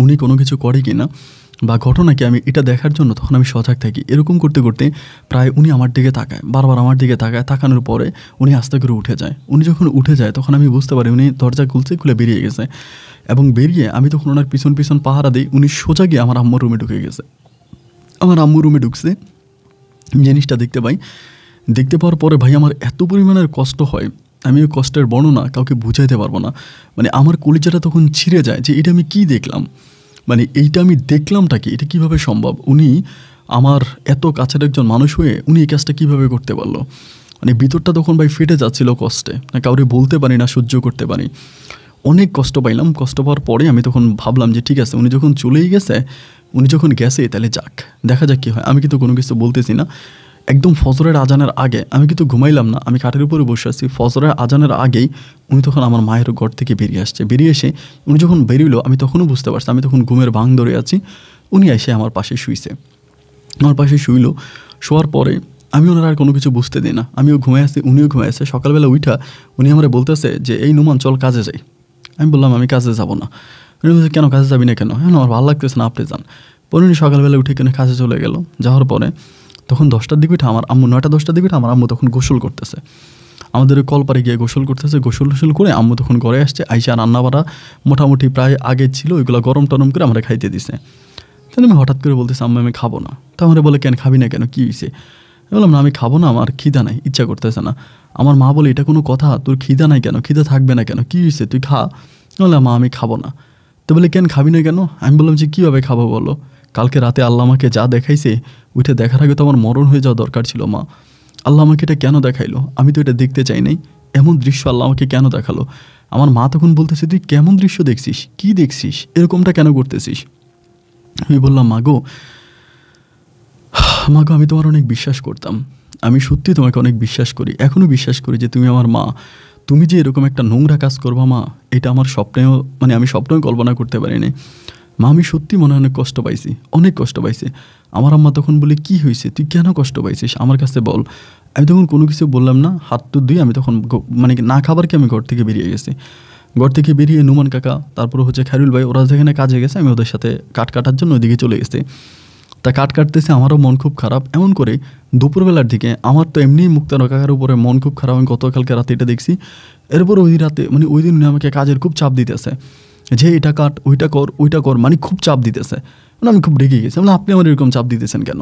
উনি কোনো কিছু করে কি না বা ঘটনা কি, আমি এটা দেখার জন্য তখন আমি সজাগ থাকি। এরকম করতে করতে প্রায় উনি আমার দিকে তাকায়, বারবার আমার দিকে তাকায়, তাকানোর পরে উনি আস্তে করে উঠে যায়। উনি যখন উঠে যায় তখন আমি বুঝতে পারি উনি দরজা খুলে বেরিয়ে গেছে। এবং বেরিয়ে আমি তখন ওনার পিছন পাহারা দিই। উনি সোজা গিয়ে আমার আম্মুর রুমে ঢুকে গেছে। আমার আম্মুর রুমে ঢুকছে, জিনিসটা দেখতে পাওয়ার পরে ভাই আমার এত পরিমাণের কষ্ট হয়, আমি ওই কষ্টের বর্ণনা কাউকে বুঝাইতে পারবো না। আমার কলিজাটা তখন ছিঁড়ে যায় যে এটা আমি কী দেখলাম, এইটা আমি দেখলামটা কি, এটা কীভাবে সম্ভব? উনি আমার এত কাছের একজন মানুষ হয়ে উনি এই কাজটা কীভাবে করতে পারলো? ভিতরটা তখন ভাই ফেটে যাচ্ছিল কষ্টে, কাউরে বলতে পারি না, সহ্য করতে পারি, অনেক কষ্ট পাইলাম। কষ্ট পাওয়ার পরে আমি তখন ভাবলাম যে ঠিক আছে, উনি যখন চলেই গেছে, উনি যখন গেছে তাহলে যাক, দেখা যাক কী হয়। আমি কিন্তু কোনো কিছু বলতেছি না। একদম ফজরের আজানের আগে আমি কিন্তু ঘুমাইলাম না, আমি খাটের উপরে বসে আছি। ফজরের আজানের আগেই উনি তখন আমার মায়ের ঘর থেকে বেরিয়ে এসে উনি যখন বেরিয়েলো, আমি তখনও বুঝতে পারছি, আমি তখন ঘুমের ভাঙ ধরে আছি। উনি এসে আমার পাশে শুইলো। শোয়ার পরে আমি ওনার আর কোনো কিছু বুঝতে দিই না, আমিও ঘুমাই আছি, উনিও ঘুমাই আছে। সকালবেলা উঠা উনি আমার বলতেছে যে এই নুমান চল কাজে যাই। আমি বললাম আমি কাজে যাব না। উনি বলছে কেন, কাজে যাবি না কেন? হ্যাঁ আমার ভালো লাগতেছে না, আপনি যান। পরে উনি সকালবেলা উঠে কেন কাজে চলে গেল। যাওয়ার পরে তখন 10টার দিকে আমার আম্মু, 9টা 10টার দিকে আমার আম্মু তখন গোসল করতেছে। আমাদের কলপারে গিয়ে গোসল করতেছে, গোসল টোসল করে আম্মু তখন ঘরে আসছে, আইসা রান্না বাড়া মোটামুটি প্রায় আগে ছিল, ওইগুলো গরম টরম করে আমরা খাইতে দিছে। তাহলে আমি হঠাৎ করে বলতেছি আম্মু আমি খাবো না। তো আমার বলে কেন খাবি না কেন, কী হয়েছে? আমি বললাম না আমি খাবো না, আমার খিদা নাই, ইচ্ছা করতেছে না। আমার মা বলে এটা কোনো কথা, তোর খিদা নাই কেন, খিদা থাকবে না কেন, কী হয়েছে তুই খা। বললাম মা আমি খাবো না। তো বলে কেন খাবি না কেন? আমি বললাম যে কীভাবে খাবো বলো, কালকে রাতে আল্লাহ আমাকে যা দেখাইছে ওইটা দেখার আগে তো আমার মরণ হয়ে যাওয়া দরকার ছিল মা। আল্লাহ আমাকে এটা কেন দেখাইলো, আমি তো এটা দেখতে চাই নাই, এমন দৃশ্য আল্লাহ আমাকে কেন দেখালো? আমার মা তখন বলতেছে তুই কেমন দৃশ্য দেখছিস, কি দেখছিস, এরকমটা কেন করতেছিস? আমি বললাম মাগো আমি তোমার অনেক বিশ্বাস করতাম, আমি সত্যি তোমাকে অনেক বিশ্বাস করি, এখনও বিশ্বাস করি যে তুমি আমার মা। তুমি যে এরকম একটা নোংরা কাজ করবা মা, এটা আমার স্বপ্নেও আমি স্বপ্নেও কল্পনা করতে পারিনি মা। আমি সত্যি মনে অনেক কষ্ট পাইছি, অনেক কষ্ট পাইছি। আমার আম্মা তখন বলে কি হয়েছে, তুই কেন কষ্ট পাইছিস আমার কাছে বল। আমি তখন কোনো কিছু বললাম না, হাত তো দিয়ে আমি তখন না খাবারকে আমি ঘর থেকে বেরিয়ে গেছি। ঘর থেকে বেরিয়ে নুমান কাকা, তারপর হচ্ছে খায়রুল ভাই, ওরা যেখানে কাজে গেছে আমি ওদের সাথে কাঠ কাটার জন্য ওইদিকে চলে গেছি। তা কাঠ কাটতেছে, আমারও মন খুব খারাপ। এমন করে দুপুরবেলার দিকে আমার তো এমনি মুক্তার কাকার উপরে মন খুব খারাপ, আমি গতকালকে রাতে এটা দেখছি। এরপর ওই রাতে ওই দিন উনি আমাকে কাজের খুব চাপ দিতেছে, যে এটা কাট ওইটা কর ওইটা কর, খুব চাপ দিতেছে। আমি খুব রেগে গেছি, আপনি আমার এরকম চাপ দিতেছেন কেন,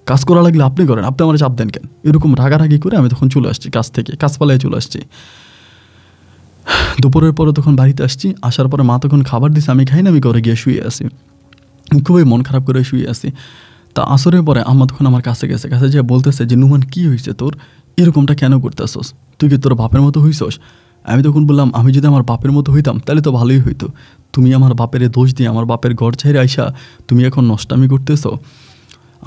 কাজ করা লাগলে আপনি করেন, আপনি আমার চাপ দেন কেন? এরকম রাগারাগি করে আমি তখন চলে আসছি কাজ থেকে, কাজপালায় চলে আসছি। দুপুরের পরে তখন বাড়িতে আসছি, আসার পরে মা তখন খাবার দিছে, আমি খাই না, আমি ঘরে গিয়ে শুয়ে আছি, খুবই মন খারাপ করে শুয়ে আছি। তা আসরের পরে আম্মা তখন আমার কাছে গেছে, কাছে যে বলতেছে যে নুমান কী হয়েছে তোর, এরকমটা কেন করতেছস, তুই কি তোর বাপের মতো হইছস? আমি তখন বললাম আমি যদি আমার বাপের মতো হইতাম তাহলে তো ভালোই হইতো, তুমি আমার বাপের দোষ দিয়ে আমার বাপের ঘর ছেড়ে আইসা তুমি এখন নষ্টামি করতেছ।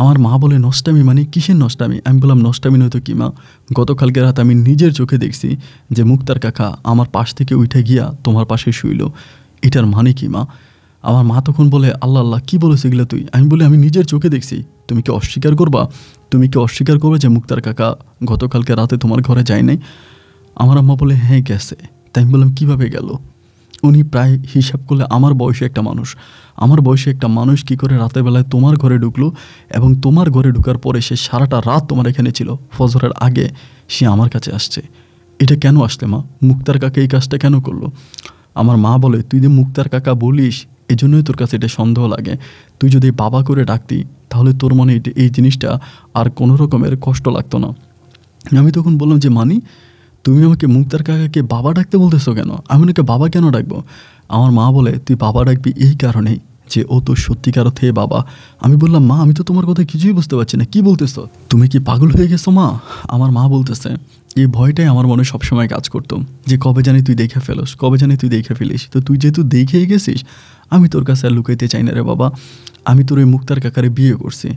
আমার মা বলে নষ্টামি কিসের নষ্টামি? আমি বললাম নষ্টামি নয়তো কি মা, গতকালকে রাত আমি নিজের চোখে দেখছি যে মুক্তার কাকা আমার পাশ থেকে উঠে গিয়া তোমার পাশে শুইল, এটার মানে কি মা? আমার মা তখন বলে আল্লাহ আল্লাহ কী বলেছে এগুলো তুই? আমি বলি আমি নিজের চোখে দেখছি, তুমি কি অস্বীকার করবা? তুমি কি অস্বীকার করবে যে মুক্তার কাকা গতকালকে রাতে তোমার ঘরে যায় নাই? আমার আম্মা বলে হ্যাঁ গেছে। তাই আমি বললাম কীভাবে গেল? উনি প্রায় হিসাব করলে আমার বয়সে একটা মানুষ কী করে রাতের বেলায় তোমার ঘরে ঢুকলো, এবং তোমার ঘরে ঢুকার পরে সে সারাটা রাত তোমার এখানে ছিল, ফজরের আগে সে আমার কাছে আসছে, এটা কেন আসলে মা? মুক্তার কাকা এই কাজটা কেন করলো? আমার মা বলে তুই যে মুক্তার কাকা বলিস এই জন্যই তোর কাছে এটা সন্দেহ লাগে, তুই যদি বাবা করে ডাকতি তাহলে তোর মনে এই জিনিসটা আর কোনো রকমের কষ্ট লাগতো না। আমি তখন বললাম যে তুমি আমাকে মুক্তার কাকাকে বাবা ডাকতে বলতেছো কেন? আমি ওনাকে বাবা কেন ডাকবো? আমার মা বলে তুই বাবা ডাকবি এই কারণেই যে ও তো সত্যিকার অর্থে বাবা। আমি বললাম মা আমি তো তোমার কথা কিছুই বুঝতে পারছি না, কি বলতেছো, তুমি কি পাগল হয়ে গেছো মা? আমার মা বলতেছে এই ভয়টাই আমার মনে সবসময় কাজ করতো যে কবে জানি তুই দেখে ফেলিস, তো তুই যেহেতু দেখেই গেছিস আমি তোর কাছে আর লুকাইতে চাই না রে বাবা। আমি তোর ওই মুক্তার কাকারে বিয়ে করছি,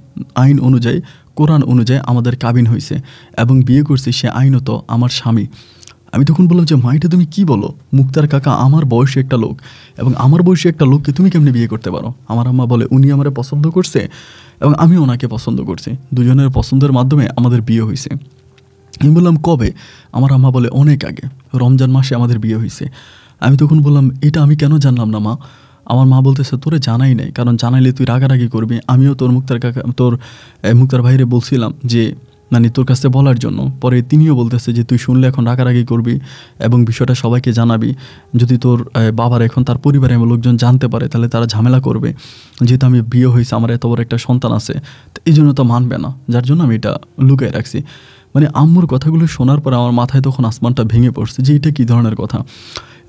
আইন অনুযায়ী কোরআন অনুযায়ী আমাদের কাবিন হয়েছে এবং বিয়ে করছি সে আইনত আমার স্বামী। আমি তখন বললাম যে মা এটা তুমি কী বলো? মুক্তার কাকা আমার বয়সী একটা লোক, এবং আমার বয়সী একটা লোককে তুমি কেমনি বিয়ে করতে পারো? আমার আম্মা বলে উনি আমারে পছন্দ করছে এবং আমি ওনাকে পছন্দ করছি, দুজনের পছন্দের মাধ্যমে আমাদের বিয়ে হয়েছে। আমি বললাম কবে? আমার আম্মা বলে অনেক আগে, রমজান মাসে আমাদের বিয়ে হয়েছে। আমি তখন বললাম এটা আমি কেন জানলাম না মা? আমার মা বলতেছে তোরে জানাই নাই, কারণ জানাইলে তুই রাগারাগি করবি। আমিও তোর মুক্তার ভাইরে বলছিলাম যে তোর কাছে বলার জন্য, পরে তিনিও বলতেছে যে তুই শুনলে এখন রাগারাগি করবি এবং বিষয়টা সবাইকে জানাবি, যদি তোর বাবার এখন তার পরিবারের লোকজন জানতে পারে তাহলে তারা ঝামেলা করবে, যেহেতু আমি বিয়ে হয়েছে আমার এত বড় একটা সন্তান আছে, তো এই জন্য তো মানবে না, যার জন্য আমি এটা লুকিয়ে রাখছি। আম্মুর কথাগুলো শোনার পর আমার মাথায় তখন আসমানটা ভেঙে পড়ছে যে এটা কী ধরনের কথা,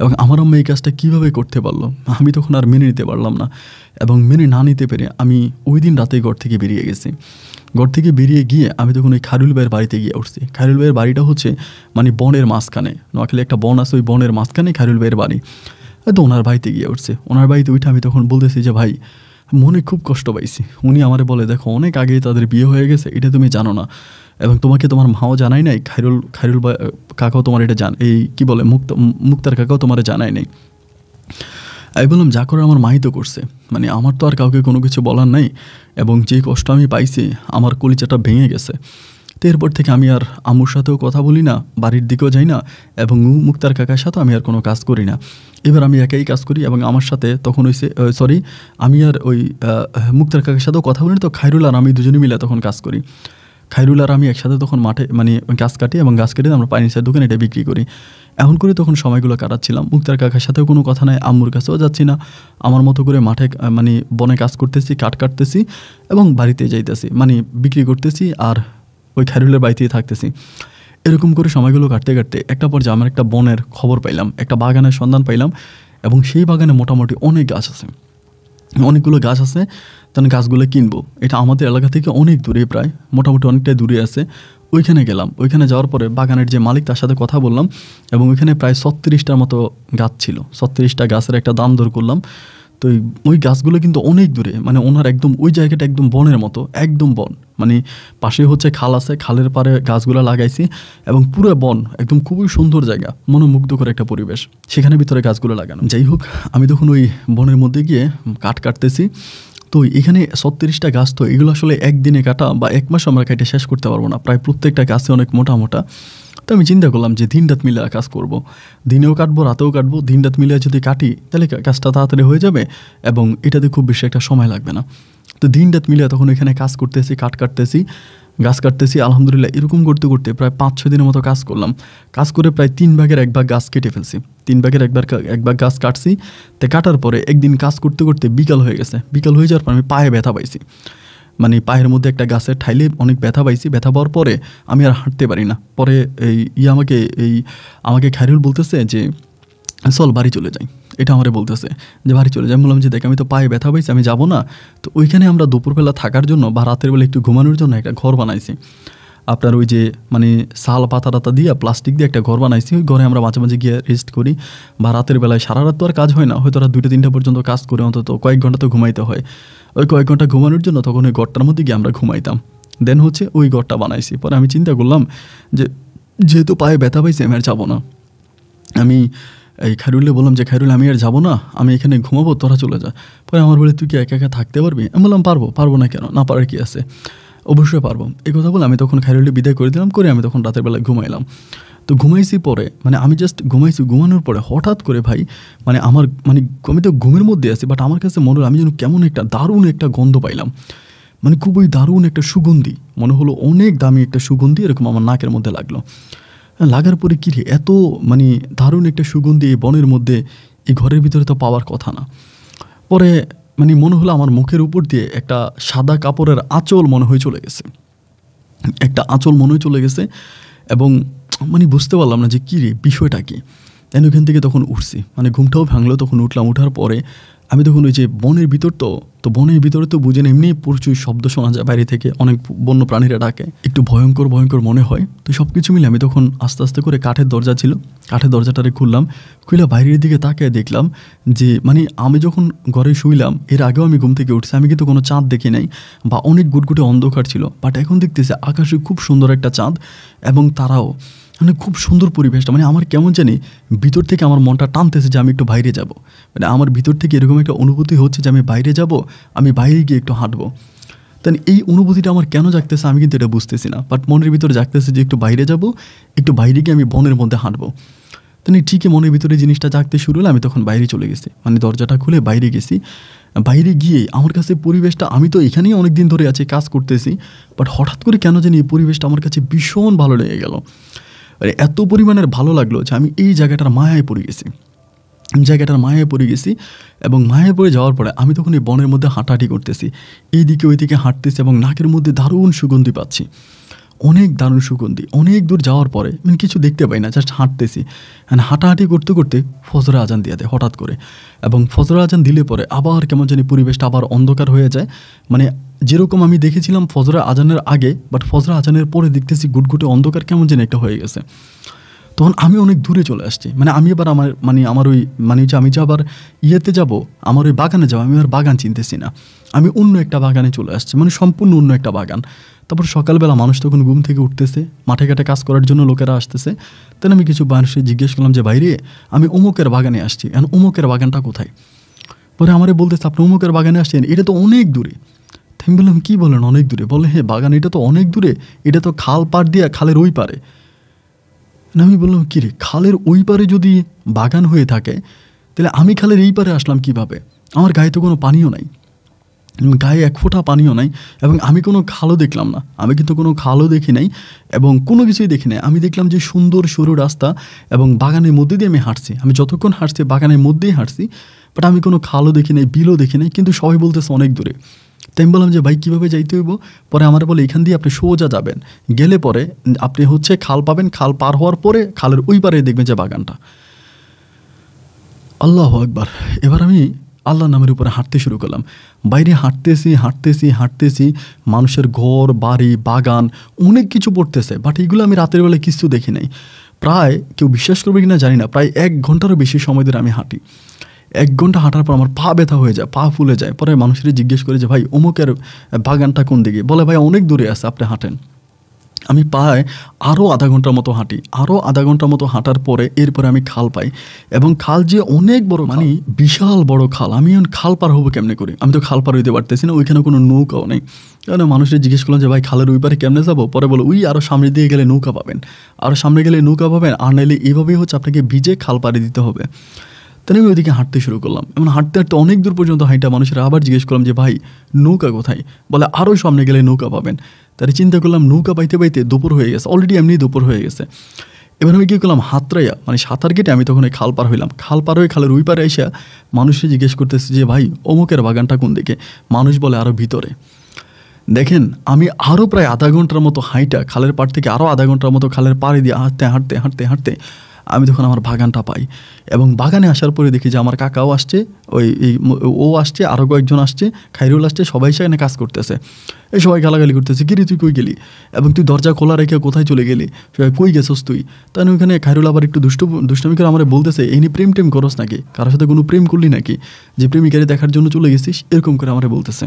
এবং আমার আম্মা এই কাজটা কীভাবে করতে পারলো। আমি তখন আর মেনে নিতে পারলাম না, এবং মেনে না নিতে পেরে আমি ওই দিন রাতেই ঘর থেকে বেরিয়ে গেছি। ঘর থেকে বেরিয়ে গিয়ে আমি তখন ওই খায়রুল ভাইয়ের বাড়িতে গিয়ে উঠছি। খায়রুল ভাইয়ের বাড়িটা হচ্ছে বনের মাঝখানে, নোয়াখালী একটা বন আছে, ওই বনের মাঝখানে খায়রুল ভাইয়ের বাড়ি। তো ওনার বাড়িতে গিয়ে উঠছে। ওনার বাড়িতে উঠে আমি তখন বলতেছি যে ভাই মনে খুব কষ্ট পাইছি। উনি আমারে বলে দেখো অনেক আগেই তাদের বিয়ে হয়ে গেছে, এটা তুমি জানো না, এবং তোমাকে তোমার মাও জানাই নাই, খায়রুল কাকাও তোমার এটা এই কী বলে মুক্তার কাকাও তোমার জানাই নাই। আমি বললাম যা করে আমার মাই তো করছে, আমার তো আর কাউকে কোনো কিছু বলার নাই, এবং যে কষ্ট আমি পাইছি আমার কলিজাটা ভেঙে গেছে। তো এরপর থেকে আমি আর আম্মুর সাথেও কথা বলি না, বাড়ির দিকেও যাই না, এবং মুক্তার কাকার সাথেও আমি আর কোনো কাজ করি না। এবার আমি একাই কাজ করি, এবং আমার সাথে তখন আমি আর ওই মুক্তার কাকার সাথেও কথা বলি না, তো খায়রুল আর আমি দুজনে মিলে তখন কাজ করি। খাইরুল আর আমি একসাথে তখন মাঠে মানে গাছ কাটি এবং গাছ কেটে আমরা পানির দোকানে এটা বিক্রি করি। এখন করে তখন সময়গুলো কাটাচ্ছিলাম। মুক্তার কাকার সাথেও কোনো কথা নাই, আম্মুর কাছেও যাচ্ছি না, আমার মতো করে মাঠে মানে বনে কাজ করতেছি, কাটতেছি এবং বাড়িতে যাইতেছি, মানে বিক্রি করতেছি আর ওই খাইরুলের বাড়িতেই থাকতেছি। এরকম করে সময়গুলো কাটতে কাটতে একটা পর্যায়ে আমার একটা বনের খবর পাইলাম, একটা বাগানের সন্ধান পাইলাম এবং সেই বাগানে মোটামুটি অনেক গাছ আছে, অনেকগুলো গাছ আছে। তাহলে গাছগুলো কিনবো। এটা আমাদের এলাকা থেকে অনেক দূরে, প্রায় মোটামুটি অনেকটাই দূরে আছে। ওইখানে গেলাম। ওইখানে যাওয়ার পরে বাগানের যে মালিক তার সাথে কথা বললাম এবং ওইখানে প্রায় 36টার মতো গাছ ছিল। 36টা গাছের একটা দাম দর করলাম। তো ওই গাছগুলো কিন্তু অনেক দূরে, মানে ওনার একদম ওই জায়গাটা একদম বনের মতো, একদম বন, মানে পাশে হচ্ছে খাল আছে, খালের পাড়ে গাছগুলো লাগাইছি এবং পুরো বন, একদম খুবই সুন্দর জায়গা, মনোমুগ্ধকর একটা পরিবেশ, সেখানে ভিতরে গাছগুলো লাগানো। যাই হোক, আমি তখন ওই বনের মধ্যে গিয়ে কাটতেছি। তো এখানে 36টা গাছ, তো এগুলো আসলে একদিনে কাটা বা এক মাস আমরা কেটে শেষ করতে পারবো না, প্রায় প্রত্যেকটা গাছে অনেক মোটা মোটা। তো আমি চিন্তা করলাম যে দিন রাত মিলে কাজ করব, দিনেও কাটবো রাতেও কাটবো, দিন রাত মিলে যদি কাটি তাহলে কাজটা তাড়াতাড়ি হয়ে যাবে এবং এটাতে খুব বেশি একটা সময় লাগবে না। তো দিন রাত মিলে তখন এখানে কাজ করতেছি, কাটতেছি, গাছ কাটতেছি। আলহামদুলিল্লাহ এরকম করতে করতে প্রায় 5-6 দিনের মতো কাজ করলাম। কাজ করে প্রায় 3 ভাগের 1 ভাগ গাছ কেটে ফেলছি। 3 ভাগের 1 ভাগ গাছ কাটছি। তো কাটার পরে একদিন কাজ করতে করতে বিকাল হয়ে গেছে। বিকাল হয়ে যাওয়ার পর আমি পায়ে ব্যথা পাইছি, মানে পায়ের মধ্যে একটা গাছের ঠাইলে অনেক ব্যথা পাইছি। ব্যথা পাওয়ার পরে আমি আর হাঁটতে পারি না। পরে আমাকে খাইরুল বলতেছে যে চল বাড়ি চলে যাই, এটা আমারে বলতেছে যে বাড়ি চলে যাই। বললাম যে দেখ, আমি তো পায়ে ব্যথা পাইছি, আমি যাবো না। তো ওইখানে আমরা দুপুরবেলা থাকার জন্য বা রাতের বেলা একটু ঘুমানোর জন্য একটা ঘর বানাইছি। আপনার ওই যে মানে শাল পাতা টাতা দিয়ে প্লাস্টিক দিয়ে একটা ঘর বানাইছি। ওই ঘরে আমরা মাঝে মাঝে গিয়ে রেস্ট করি বা রাতের বেলায় সারা রাত তো আর কাজ হয় না, হয়তো রাত 2টা-3টা পর্যন্ত কাজ করে অন্তত কয়েক ঘন্টা তো ঘুমাইতে হয়। ওই কয়েক ঘন্টা ঘুমানোর জন্য তখন ওই ঘরটার মধ্যে গিয়ে আমরা ঘুমাইতাম। দেন হচ্ছে ওই ঘরটা বানাইছি। পরে আমি চিন্তা করলাম যে যেহেতু পায়ে ব্যথা পাইছি আমি আর যাবো না। আমি এই খাইরুলকে বললাম যে খাইরুল, আমি আর যাবো না, আমি এখানে ঘুমাবো, তোরা চলে যা। পরে আমার বলে তুই কি একা একা থাকতে পারবি? আমি বললাম পারবো না কেন, না পারার কি আছে, অবশ্যই পারবো। এই কথা বলে আমি তখন খাইরুলকে বিদায় করে দিলাম। করে আমি তখন রাতের বেলায় ঘুমাইলাম। তো ঘুমাইছি পরে, মানে আমি জাস্ট ঘুমাইছি, ঘুমানোর পরে হঠাৎ করে ভাই মানে আমার মানে আমি তো ঘুমের মধ্যে আছি, বাট আমার কাছে মনে হলো আমি যেন কেমন একটা দারুণ একটা গন্ধ পাইলাম, মানে খুবই দারুণ একটা সুগন্ধি, মনে হলো অনেক দামি একটা সুগন্ধি এরকম আমার নাকের মধ্যে লাগলো। লাগার পরে কী রে, এত মানে দারুণ একটা সুগন্ধি এই বনের মধ্যে, এই ঘরের ভিতরে তো পাওয়ার কথা না। পরে মানে মনে হলো আমার মুখের উপর দিয়ে একটা সাদা কাপড়ের আঁচল মনে হয়ে চলে গেছে, একটা আঁচল মনে হয়ে চলে গেছে এবং মানে বুঝতে পারলাম না যে কী রে, বিষয়টা কী। ওখান থেকে তখন উঠছি, মানে ঘুমটাও ভাঙলো। তখন উঠলাম, উঠার পরে আমি তখন ওই যে বনের ভিতর, তো বনের ভিতরে তো বুঝেন এমনি প্রচুর শব্দ শোনা যায় বাইরে থেকে, অনেক বন্য প্রাণীরা ডাকে, একটু ভয়ঙ্কর মনে হয়। তো সব কিছু মিলে আমি তখন আস্তে আস্তে করে কাঠের দরজা ছিল, কাঠের দরজাটারে খুললাম। খুলে বাইরের দিকে তাকিয়ে দেখলাম যে মানে আমি যখন ঘরে শুইলাম এর আগেও আমি ঘুম থেকে উঠছি, আমি কিন্তু কোনো চাঁদ দেখি নাই বা অনেক গুটগুটে অন্ধকার ছিল, বাট এখন দেখতেছি আকাশে খুব সুন্দর একটা চাঁদ এবং তারাও, মানে খুব সুন্দর পরিবেশটা। মানে আমার কেমন জানি ভিতর থেকে আমার মনটা টানতেছে যে আমি একটু বাইরে যাব, মানে আমার ভিতর থেকে এরকম একটা অনুভূতি হচ্ছে যে আমি বাইরে যাব, আমি বাইরে গিয়ে একটু হাঁটবো। তাই এই অনুভূতিটা আমার কেন জাগতেছে আমি কিন্তু এটা বুঝতেছি না, বাট মনের ভিতরে জাগতেছে যে একটু বাইরে যাব, একটু বাইরে গিয়ে আমি বনের মধ্যে হাঁটবো। তাই ঠিকই মনের ভিতরে জিনিসটা জাগতে শুরু হলো। আমি তখন বাইরে চলে গেছি, মানে দরজাটা খুলে বাইরে গেছি। বাইরে গিয়ে আমার কাছে পরিবেশটা, আমি তো এখানেই অনেক দিন ধরে আছি, কাজ করতেছি, বাট হঠাৎ করে কেন জানি এই পরিবেশটা আমার কাছে ভীষণ ভালো লেগে গেল। এত পরিমাণের ভালো লাগলো যে আমি এই জায়গাটার মায়ায় পড়ে গেছি। এবং মায়ায় পড়ে যাওয়ার পরে আমি তখন এই বনের মধ্যে হাঁটাহাঁটি করতেছি, এইদিকে ওইদিকে হাঁটতেছি এবং নাকের মধ্যে দারুণ সুগন্ধি পাচ্ছি, অনেক দারুণ সুগন্ধি। অনেক দূর যাওয়ার পরে মানে কিছু দেখতে পাই না, জাস্ট হাঁটতেছি। হাঁটাহাঁটি করতে করতে ফজরের আজান দিয়ে দেয় হঠাৎ করে, এবং ফজরের আজান দিলে পরে আবার কেমন জানি পরিবেশটা আবার অন্ধকার হয়ে যায়। মানে যেরকম আমি দেখেছিলাম ফজরের আজানের আগে, বাট ফজরের আজানের পরে দেখতেছি গুটগুটে অন্ধকার কেমন যেন একটা হয়ে গেছে। তখন আমি অনেক দূরে চলে আসছি, মানে আমি আবার আমার ওই যে আমি যে আবার ইয়েতে যাব, আমার ওই বাগানে যাবো, আমি আর বাগান চিনতেছি না, আমি অন্য একটা বাগানে চলে আসছি, মানে সম্পূর্ণ অন্য একটা বাগান। তারপর সকালবেলা মানুষ তখন ঘুম থেকে উঠতেছে, মাঠে ঘাটে কাজ করার জন্য লোকেরা আসতেছে। তাহলে আমি কিছু মানুষকে জিজ্ঞেস করলাম যে বাইরে আমি অমুকের বাগানে আসছি, এখন অমুকের বাগানটা কোথায়? পরে আমারে বলতেছে আপনি অমুকের বাগানে আসছেন, এটা তো অনেক দূরে। আমি বললাম কী বলেন অনেক দূরে? বলে হ্যাঁ বাগান এটা তো অনেক দূরে, এটা তো খাল পাড় দিয়ে খালের ওই পারে। আমি বললাম কী রে, খালের ওই পারে যদি বাগান হয়ে থাকে তাহলে আমি খালের এই পারে আসলাম কিভাবে? আমার গায়ে তো কোনো পানিও নাই। গায়ে এক ফোঁটা পানিও নাই, এবং আমি কোনো খালও দেখলাম না। আমি কিন্তু কোনো খালও দেখি নাই এবং কোনো কিছুই দেখি নাই। আমি দেখলাম যে সুন্দর সরু রাস্তা এবং বাগানের মধ্যে দিয়ে আমি হাঁটছি। আমি যতক্ষণ হাঁটছি বাগানের মধ্যেই হাঁটছি, বাট আমি কোনো খালও দেখি নাই, বিলও দেখি নাই, কিন্তু সবাই বলতেছে অনেক দূরে। তাই আমি বললাম যে ভাই কীভাবে যাইতে হইব? পরে আমার বলে এখান দিয়ে আপনি সোজা যাবেন, গেলে পরে আপনি হচ্ছে খাল পাবেন, খাল পার হওয়ার পরে খালের ওই পারে দেখবেন যে বাগানটা। আল্লাহু আকবার। এবার আমি আল্লাহর নামের উপরে হাঁটতে শুরু করলাম। বাইরে হাঁটতেছি হাঁটতেছি হাঁটতেছি, মানুষের ঘর বাড়ি বাগান অনেক কিছু পড়তেছে, বাট এইগুলো আমি রাতের বেলায় কিছু দেখি নাই। প্রায় কেউ বিশ্বাস করবে কিনা জানি না, প্রায় 1 ঘন্টারও বেশি সময় ধরে আমি হাঁটি। 1 ঘন্টা হাঁটার পর আমার পা ব্যথা হয়ে যায়, পা ফুলে যায়। পরে মানুষের জিজ্ঞেস করে যে ভাই অমুকের বাগানটা কোন দিকে? বলে ভাই অনেক দূরে আছে, আপনি হাঁটেন। আমি প্রায় আরও আধা ঘন্টার মতো হাঁটি। আরও আধা ঘন্টার মতো হাঁটার পরে এরপরে আমি খাল পাই, এবং খাল যে অনেক বড়, মানে বিশাল বড় খাল। আমি এখন খাল পার হবো কেমনে করে? আমি তো খাল পার হইতে পারতেছি না, ওইখানে কোনো নৌকাও নেই। কারণ মানুষের জিজ্ঞেস করলাম যে ভাই খালের ওই পারে কেমনে যাবো? পরে বলো ওই আরও সামনে দিয়ে গেলে নৌকা পাবেন, আরও সামনে গেলে নৌকা পাবেন, আর নাইলে এইভাবেই হচ্ছে আপনাকে ভিজে খাল পাড়ি দিতে হবে। তাহলে আমি ওইদিকে হাঁটতে শুরু করলাম, এবং হাঁটতে হাঁটতে অনেক দূর পর্যন্ত হাঁটা মানুষের আবার জিজ্ঞেস করলাম যে ভাই নৌকা কোথায়? বলে আরও সামনে গেলে নৌকা পাবেন। তাহলে চিন্তা করলাম নৌকা পাইতে পাইতে দুপুর হয়ে গেছে, অলরেডি এমনি দুপুর হয়ে গেছে। এবার আমি কী করলাম, হাতরাইয়া মানে সাঁতার কেটে আমি তখন ওই খাল পার হইলাম। খাল পার হয়ে খালের ওই পারে এসে মানুষে জিজ্ঞেস করতেছে যে ভাই অমুকের বাগানটা কোন দিকে? মানুষ বলে আরও ভিতরে। দেখেন আমি আরও প্রায় আধা ঘন্টার মতো হাঁটা খালের পাড় থেকে আরও আধা ঘন্টার মতো খালের পাড়ে দিয়ে হাঁটতে হাঁটতে হাঁটতে হাঁটতে আমি তখন আমার বাগানটা পাই। এবং বাগানে আসার পরে দেখি যে আমার কাকাও আসছে, ও আসছে, আরও কয়েকজন আসছে, খাইরুল আসছে, সবাই সেখানে কাজ করতেছে। এই সবাই গালাগালি করতেছে, কিরে তুই কই গেলি, এবং তুই দরজা খোলা রেখে কোথায় চলে গেলি, কই গেছস তুই? তাই ওইখানে খাইরুল আবার একটু দুষ্টামি করে আমার বলতেছে এই নিয়ে প্রেম টেম করস নাকি, কারোর সাথে কোনো প্রেম করলি নাকি, যে প্রেমিকারে দেখার জন্য চলে গেছিস, এরকম করে আমার বলতেছে।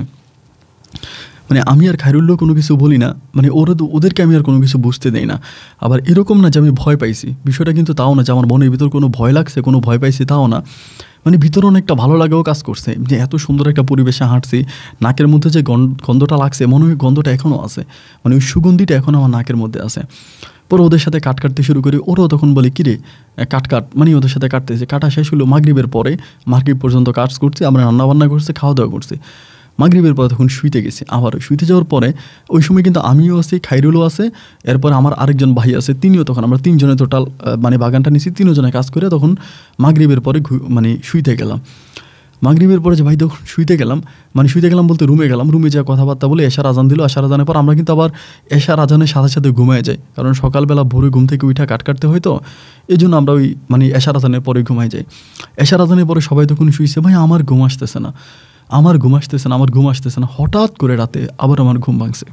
মানে আমি আর খাইরুল্লাহ কোনো কিছু বলি না, মানে ওদেরকে আমি আর কোনো কিছু বুঝতে দেই না। আবার এরকম না যে আমি ভয় পাইছি, বিষয়টা কিন্তু তাও না যে আমার মনের ভিতর কোনো ভয় লাগছে, কোনো ভয় পাইছি তাও না। মানে ভিতরে অনেকটা ভালো লাগাও কাজ করছে যে এত সুন্দর একটা পরিবেশে হাঁটছি। নাকের মধ্যে যে গন্ধটা লাগছে, মনে হয় গন্ধটা এখনও আছে, মানে ওই সুগন্ধিটা এখনও আমার নাকের মধ্যে আছে। পরে ওদের সাথে কাটতে শুরু করি, ওরাও তখন বলে কিরে কাট, মানে ওদের সাথে কাটতেছে। কাটা শেষ হলো মাগরিবের পরে, মাগরিব পর্যন্ত কাজ করছি, আমরা রান্নাবান্না করছি, খাওয়া দাওয়া করছি। মাগরিবের পরে তখন শুইতে গেছি। আবার শুইতে যাওয়ার পরে ওই সময় কিন্তু আমিও আছি, খাইরুলও আছে, এরপর আমার আরেকজন ভাই আছে, তিনিও। তখন আমরা 3 জনে টোটাল মানে বাগানটা নিয়েছি, 3 জনে কাজ করে তখন মাগরিবের পরে মানে শুইতে গেলাম। মাগরিবের পরে যে ভাই তখন শুইতে গেলাম, মানে শুইতে গেলাম বলতে রুমে গেলাম। রুমে যা কথাবার্তা বলে এশার আজান দিল। এশার আজানের পর আমরা কিন্তু আবার এশার আজানের সাথে সাথে ঘুমায় যাই, কারণ সকালবেলা ভোরে ঘুম থেকে উঠা কাটতে হয়, তো এই জন্য আমরা ওই মানে এশার আজানের পরে ঘুমায় যাই। এশার আজানের পরে সবাই তখন শুইছে, ভাই আমার ঘুম আসতেছে না, আমার ঘুম আসতেছে না। হঠাৎ করে রাতে আবার আমার ঘুম ভাঙছে।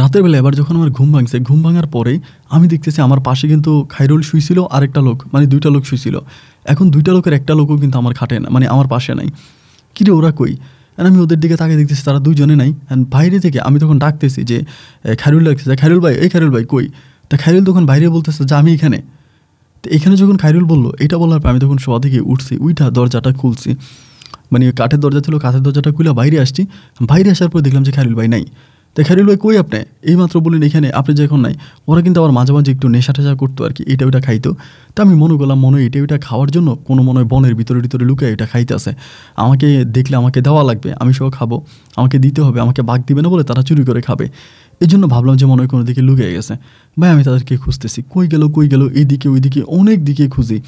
রাতের বেলা এবার যখন আমার ঘুম ভাঙছে, ঘুম ভাঙার পরে আমি দেখতেছি আমার পাশে কিন্তু খাইরুল শুইছিল, আরেকটা লোক, মানে 2টা লোক শুইছিল। এখন 2টা লোকের একটা লোকও কিন্তু আমার খাটে না, মানে আমার পাশে নাই। কিরে ওরা কই? আমি ওদের দিকে তাকে দেখতেছি, তারা 2 জনে নাই। বাইরে থেকে আমি তখন ডাকতেছি যে খাইরুল লাগতেছে, খাইরুল ভাই, এই খাইরুল ভাই কই? তা খাইরুল তখন বাইরে বলতেছে যে আমি এখানে। তো এখানে যখন খাইরুল বললো, এটা বলার পর আমি তখন শোয়া থেকে উঠছি, উইঠা দরজাটা খুলছি, মানে কাঠের দরজা ছিল, কাঠের দরজাটা খুলে বাইরে আসছি। বাইরে আসার পর দেখলাম যে খাইরুল ভাই নাই। তো খাইরুল ভাই কই আপনি? এইমাত্র বললেন এখানে, আপনি যে এখন নাই। ওরা কিন্তু আবার মাঝে মাঝে একটু নেশা টেশা করতো আর কি, এটা ওইটা খাইতো। তা আমি মনে করলাম মনে হয় এটা ওইটা খাওয়ার জন্য কোনো মনে হয় বনের ভিতরে লুকিয়ে এটা খাইতে আসে, আমাকে দেখলে আমাকে দেওয়া লাগবে, আমি সব খাবো, আমাকে দিতে হবে, আমাকে বাঘ দিবে না বলে তারা চুরি করে খাবে। এই জন্য ভাবলাম যে মনে হয় কোনো দিকে লুকিয়ে গেছে। ভাই আমি তাদেরকে খুঁজতেছি, কই গেল, এইদিকে ওইদিকে অনেক দিকে খুঁজি,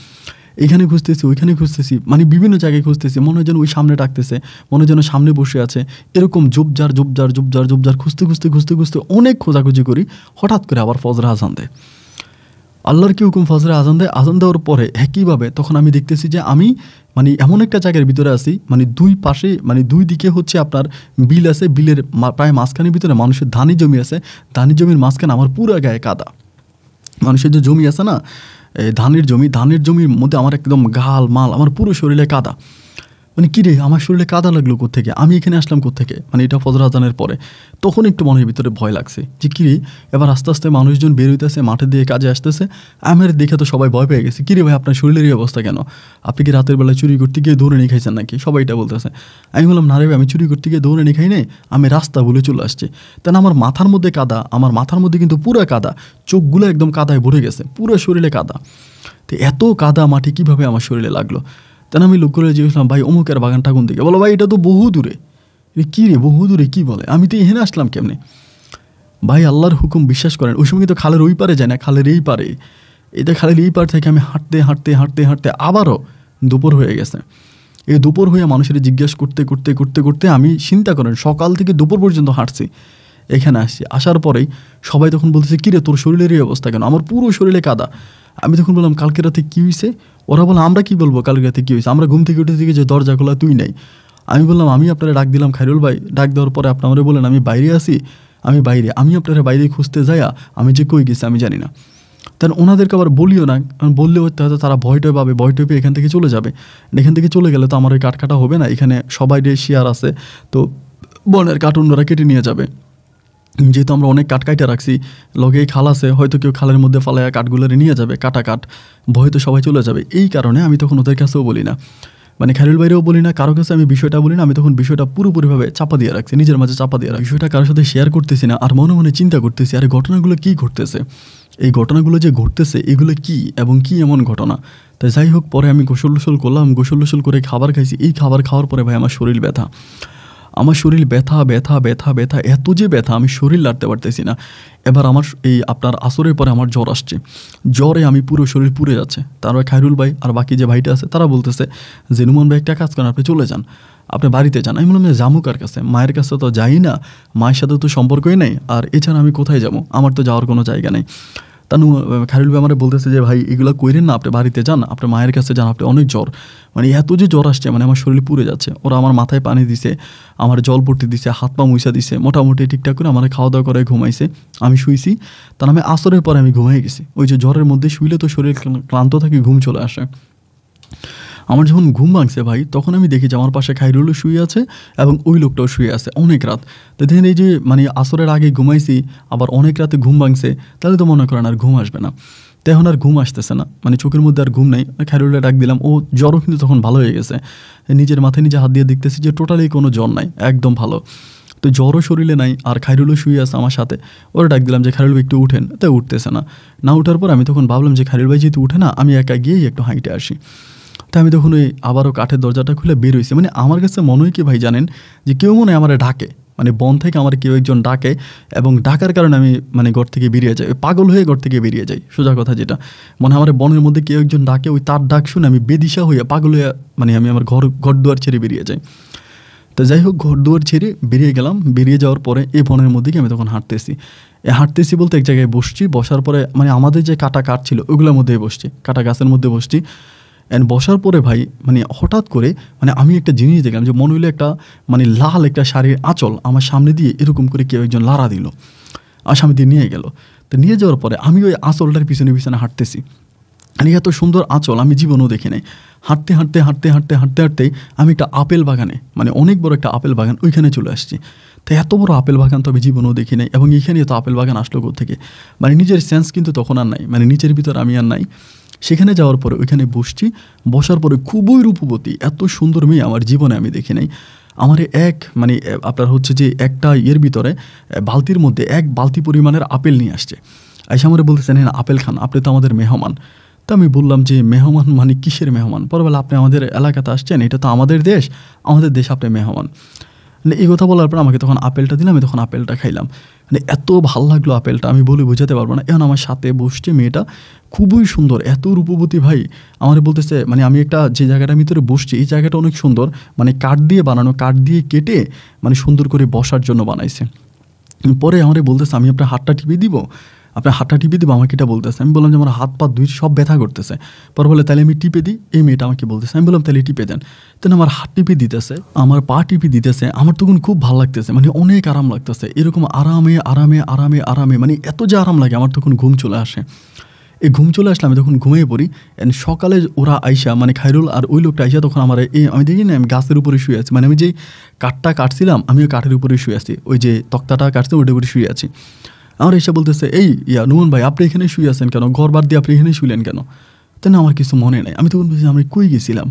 এখানে খুঁজতেছি, ওইখানে খুঁজতেছি, মানে বিভিন্ন জায়গায় খুঁজতেছি। মনে হয় যেন ওই সামনে ডাকতেছে, মনে হয় যেন সামনে বসে আছে, এরকম জুবজার খুঁজতে অনেক খোঁজাখুঁজি করি। হঠাৎ করে আবার ফজরে আজান দেয়, আল্লাহর কি হুকুম, ফজরে আজান দেয়। আজান দেওয়ার পরে একইভাবে তখন আমি দেখতেছি যে আমি মানে এমন একটা জায়গার ভিতরে আছি, মানে 2 পাশে, মানে 2 দিকে হচ্ছে আপনার বিল আছে, বিলের প্রায় মাঝখানের ভিতরে মানুষের ধানি জমি আছে, ধানি জমির মাঝখানে আমার পুরো গায়ে কাদা। মানুষের যে জমি আছে না, ধানের জমির মধ্যে আমার একদম গাল মাল, আমার পুরো শরীরে কাদা। মানে কিরে আমার শরীরে কাদা লাগলো কোত্থেকে, আমি এখানে আসলাম কোত্থেকে, মানে এটা ফজর আজানের পরে। তখন একটু মনের ভিতরে ভয় লাগছে যে কিরে এবার আস্তে আস্তে মানুষজন বের হইতেছে, মাঠে দিয়ে কাজে আসতেছে। আমার দেখে তো সবাই ভয় পেয়ে গেছে, কিরে ভাই আপনার শরীরের এই অবস্থা কেন, আপনি কি রাতের বেলায় চুরি করতে গিয়ে দৌড়ে নিয়ে খাইছেন নাকি? সবাই এটা বলতেছে। আমি বললাম না রে ভাই, আমি চুরি করতে গিয়ে দৌড়ে নিয়ে খাই নাই, আমি রাস্তা ভুলে চলে আসছি। তাই আমার মাথার মধ্যে কাদা, আমার মাথার মধ্যে কিন্তু পুরো কাদা, চোখগুলো একদম কাদায় ভরে গেছে, পুরো শরীরে কাদা। তো এত কাদা মাটি কীভাবে আমার শরীরে লাগলো? তেন আমি লোক করে জিজ্ঞেসলাম, ভাই অমুকের বাগানটা কোন দিকে? বলো ভাই এটা তো বহু দূরে। কী রে বহু দূরে কী বলে? আমি তো এখানে আসলাম কেমনে? ভাই আল্লাহর হুকুম বিশ্বাস করেন, ওই সময় কিন্তু খালের ওই পারে যায় না, খালের এই পারে। এটা খালের এই পার থেকে আমি হাঁটতে হাঁটতে হাঁটতে হাঁটতে আবারও দুপুর হয়ে গেছে। এই দুপুর হয়ে মানুষের জিজ্ঞেস করতে করতে করতে করতে আমি চিন্তা করেন সকাল থেকে দুপুর পর্যন্ত হাঁটছি, এখানে আসছি। আসার পরেই সবাই তখন বলতেছে, কিরে তোর শরীরের এই অবস্থা কেন? আমার পুরো শরীরে কাদা। আমি তখন বললাম, কালকে রাতে কী হয়েছে? ওরা বলে, আমরা কি বলবো কালকে রাতে কী হয়েছে? আমরা ঘুম থেকে উঠে দিকে যে দরজা খোলা তুই নাই। আমি বললাম, আমি আপনারা ডাক দিলাম খায়রুল ভাই, ডাক দেওয়ার পরে আপনি আমারে বলেন আমি বাইরে আছি, আমি বাইরে, আমি আপনারা বাইরে খুঁজতে যাইয়া আমি যে কই গেছি আমি জানি না। তাহলে ওনাদেরকে আবার বলিও না, কারণ বললে হয়তো তারা ভয়টা পাবে, ভয়টা পেয়ে এখান থেকে চলে যাবে। এখান থেকে চলে গেলে তো আমার ওই কাঠ কাটা হবে না, এখানে সবাই শেয়ার আছে, তো বনের কাঠ অন্যরা কেটে নিয়ে যাবে। যেহেতু আমরা অনেক কাঠ কাইটা রাখছি, লগে খাল আছে, হয়তো কেউ খালের মধ্যে ফালাইয়া কাঠগুলোরে নিয়ে যাবে, কাটা কাঠ, ভয় তো সবাই চলে যাবে। এই কারণে আমি তখন ওদের কাছেও বলি না, মানে খায়রুল বাইরেও বলি না, কারো কাছে আমি বিষয়টা বলি না। আমি তখন বিষয়টা পুরোপুরিভাবে চাপা দিয়ে রাখছি, নিজের মাঝে চাপা দিয়ে রাখছি, বিষয়টা কারোর সাথে শেয়ার করতেছি না। আর মনে মনে চিন্তা করতেছি, আরে ঘটনাগুলো কী ঘটতেছে, এই ঘটনাগুলো যে ঘটতেছে এগুলো কি এবং কি এমন ঘটনা। তাই যাই হোক, পরে আমি গোসল করলাম, গোসল করে খাবার খাইছি। এই খাবার খাওয়ার পরে ভাই আমার শরীর ব্যথা, আমার শরীর ব্যথা ব্যথা ব্যথা ব্যথা, এত যে ব্যথা আমি শরীর লাড়তে পারতেছি না। এবার আমার এই আপনার আসরের পরে আমার জ্বর আসছে, জ্বরে আমি পুরো শরীর পুড়ে যাচ্ছে। তারপরে খায়রুল ভাই আর বাকি যে ভাইটা আছে তারা বলতেছে যে, নুমান ভাই একটা কাজ করেন, আপনি চলে যান, আপনি বাড়িতে যান। আমি বললাম, জামু কার কাছে? মায়ের কাছে তো যাই না, মায়ের সাথে তো সম্পর্কই নেই, আর এছাড়া আমি কোথায় যাবো? আমার তো যাওয়ার কোনো জায়গা নেই। খায়রুল ভাই আমার বলতেছে যে, ভাই এগুলো কইরেন না, আপনি বাড়িতে যান, আপনার মায়ের কাছে যান, আপনি অনেক জ্বর, মানে এত যে জ্বর আসছে, মানে আমার শরীর পুড়ে যাচ্ছে। ওরা আমার মাথায় পানি দিছে, আমার জল পড়তে দিছে, হাত পা মুইসা দিছে, মোটামুটি ঠিকঠাক করে আমার খাওয়া দাওয়া করে ঘুমাইছে। আমি শুইছি, তার আমি আসরের পরে আমি ঘুমাই গেছি। ওই যে জ্বরের মধ্যে শুইলে তো শরীর ক্লান্ত থাকে, ঘুম চলে আসে। আমার যখন ঘুম ভাঙছে ভাই, তখন আমি দেখি যে আমার পাশে খায়রুলও শুয়ে আছে এবং ওই লোকটাও শুয়ে আছে, অনেক রাত। তো দেখেন এই যে মানে আসরের আগে ঘুমাইছি, আবার অনেক রাতে ঘুম ভাঙছে, তাহলে তো মনে করেন আর ঘুম আসবে না। তো এখন আর ঘুম আসতেছে না, মানে চোখের মধ্যে আর ঘুম নেই। খায়রুলটা ডাক দিলাম, ও জ্বরও কিন্তু তখন ভালো হয়ে গেছে। নিজের মাথায় নিজে হাত দিয়ে দেখতেছি যে টোটালি কোনো জ্বর নাই, একদম ভালো। তো জ্বরও শরীরে নাই, আর খায়রুলও শুয়ে আছে আমার সাথে। ওরা ডাক দিলাম যে, খায়রুল ভাই একটু উঠেন, তাই উঠতেছে না। না উঠার পর আমি তখন ভাবলাম যে, খায়রুল ভাই যেহেতু উঠে না, আমি একা গিয়েই একটু হাঁটে আসি। তাই আমি তখন ওই আবারও কাঠের দরজাটা খুলে বের হয়েছি। মানে আমার কাছে মনে হয় কি ভাই জানেন, যে কেউ মনে হয় আমার ডাকে, মানে বন থেকে আমার কেউ একজন ডাকে, এবং ডাকার কারণে আমি মানে ঘর থেকে বেরিয়ে যাই, পাগল হয়ে ঘর থেকে বেরিয়ে যাই, সোজা কথা যেটা। মনে হয় আমার বনের মধ্যে কেউ একজন ডাকে, ওই তার ডাক শুনে আমি বেদিশা হয়ে পাগল হয়ে মানে আমি আমার ঘর দুয়ার ছেড়ে বেরিয়ে যাই। তো যাই হোক, ঘর দুয়ার ছেড়ে বেরিয়ে গেলাম। বেরিয়ে যাওয়ার পরে এই বনের মধ্যে আমি তখন হাঁটতেছি বলতে এক জায়গায় বসছি। বসার পরে মানে আমাদের যে কাটা কাঠ ছিল ওইগুলোর মধ্যেই বসছি, কাটা গাছের মধ্যে বসছি। অ্যান্ড বসার পরে ভাই মানে হঠাৎ করে মানে আমি একটা জিনিস দেখলাম, যে মনে হইলো একটা মানে লাল একটা শাড়ির আঁচল আমার সামনে দিয়ে এরকম করে কেউ একজন লাড়া দিল, আর সামনে দিয়ে নিয়ে গেল। তো নিয়ে যাওয়ার পরে আমি ওই আঁচলটার পিছনে পিছনে হাঁটতেছি। মানে এত সুন্দর আঁচল আমি জীবনেও দেখি নাই। হাঁটতে হাঁটতে হাঁটতে হাঁটতে হাঁটতে হাঁটতেই আমি একটা আপেল বাগানে, মানে অনেক বড় একটা আপেল বাগান, ওইখানে চলে আসছি। তো এত বড় আপেল বাগান তো আমি জীবনেও দেখি নাই, এবং এইখানে তো আপেল বাগান আসলো কোত্থেকে? মানে নিজের সেন্স কিন্তু তখন আর নাই, মানে নিচের ভিতর আমি আর নাই। সেখানে যাওয়ার পরে ওইখানে বসছি, বসার পরে খুবই রূপবতী এত সুন্দর মেয়ে আমার জীবনে আমি দেখি নাই। আমার মানে আপনার হচ্ছে যে একটা ভিতরে বালতির মধ্যে 1 বালতি পরিমাণের আপেল নিয়ে আসছে। আইসা আমার বলতেছেন, হ্যাঁ আপেল খান, আপনি তো আমাদের মেহমান। তো আমি বললাম যে, মেহমান মানে কিসের মেহমান? পরবেলা আপনি আমাদের এলাকাতে আসছেন, এটা তো আমাদের দেশ আপনি মেহমান। মানে এই কথা বলার পর আমাকে তখন আপেলটা দিলাম, আমি তখন আপেলটা খাইলাম। মানে এত ভালো লাগলো আপেলটা, আমি বলে বোঝাতে পারবো না। এখন আমার সাথে বসছে মেয়েটা, খুবই সুন্দর, এত রূপবতী ভাই। আমার বলতেছে মানে আমি একটা যে জায়গাটার ভিতরে বসছি এই জায়গাটা অনেক সুন্দর, মানে কাঠ দিয়ে বানানো, কাঠ দিয়ে কেটে মানে সুন্দর করে বসার জন্য বানাইছে। পরে আমারে বলতেছে, আমি আপনার হাতটা টিপে দিব, আপনার হাতটা টিপে দিব, আমাকে এটা বলতেছে। আমি বললাম যে আমার হাত পা দুই সব ব্যথা করতেছে। পরে বলে, তাহলে আমি টিপে দিই? এই মেয়েটা আমাকে বলতেছে। আমি বললাম, তাহলে টিপে দেন। তেন আমার হাত টিপে দিতেছে, আমার পা টিপে দিতেছে। আমার তখন খুব ভালো লাগতেছে, মানে অনেক আরাম লাগতেছে, এরকম আরামে আরামে আরামে আরামে, মানে এত যে আরাম লাগে আমার তখন ঘুম চলে আসে। এই ঘুম চলে আসলে আমি তখন ঘুমিয়ে পড়ি। অ্যান্ড সকালে ওরা আইসা, মানে খায়রুল আর ওই লোকটা আইসা, তখন আমার আমি দেখি না আমি গাছের উপরে শুয়ে আছি, মানে আমি যেই কাঠটা কাটছিলাম আমি ওই কাঠের উপরে শুয়ে আছি, ওই যে তক্তাটা কাটছি ওইটার উপরে শুয়ে আছি। আমার এসে বলতেছে, এই নুমান ভাই আপনি এখানে শুয়ে আছেন কেন? ঘর বার দিয়ে আপনি এখানে শুলেন কেন? তাই না, আমার কিছু মনে নেই। আমি তখন বলছি, আমি কই গেছিলাম,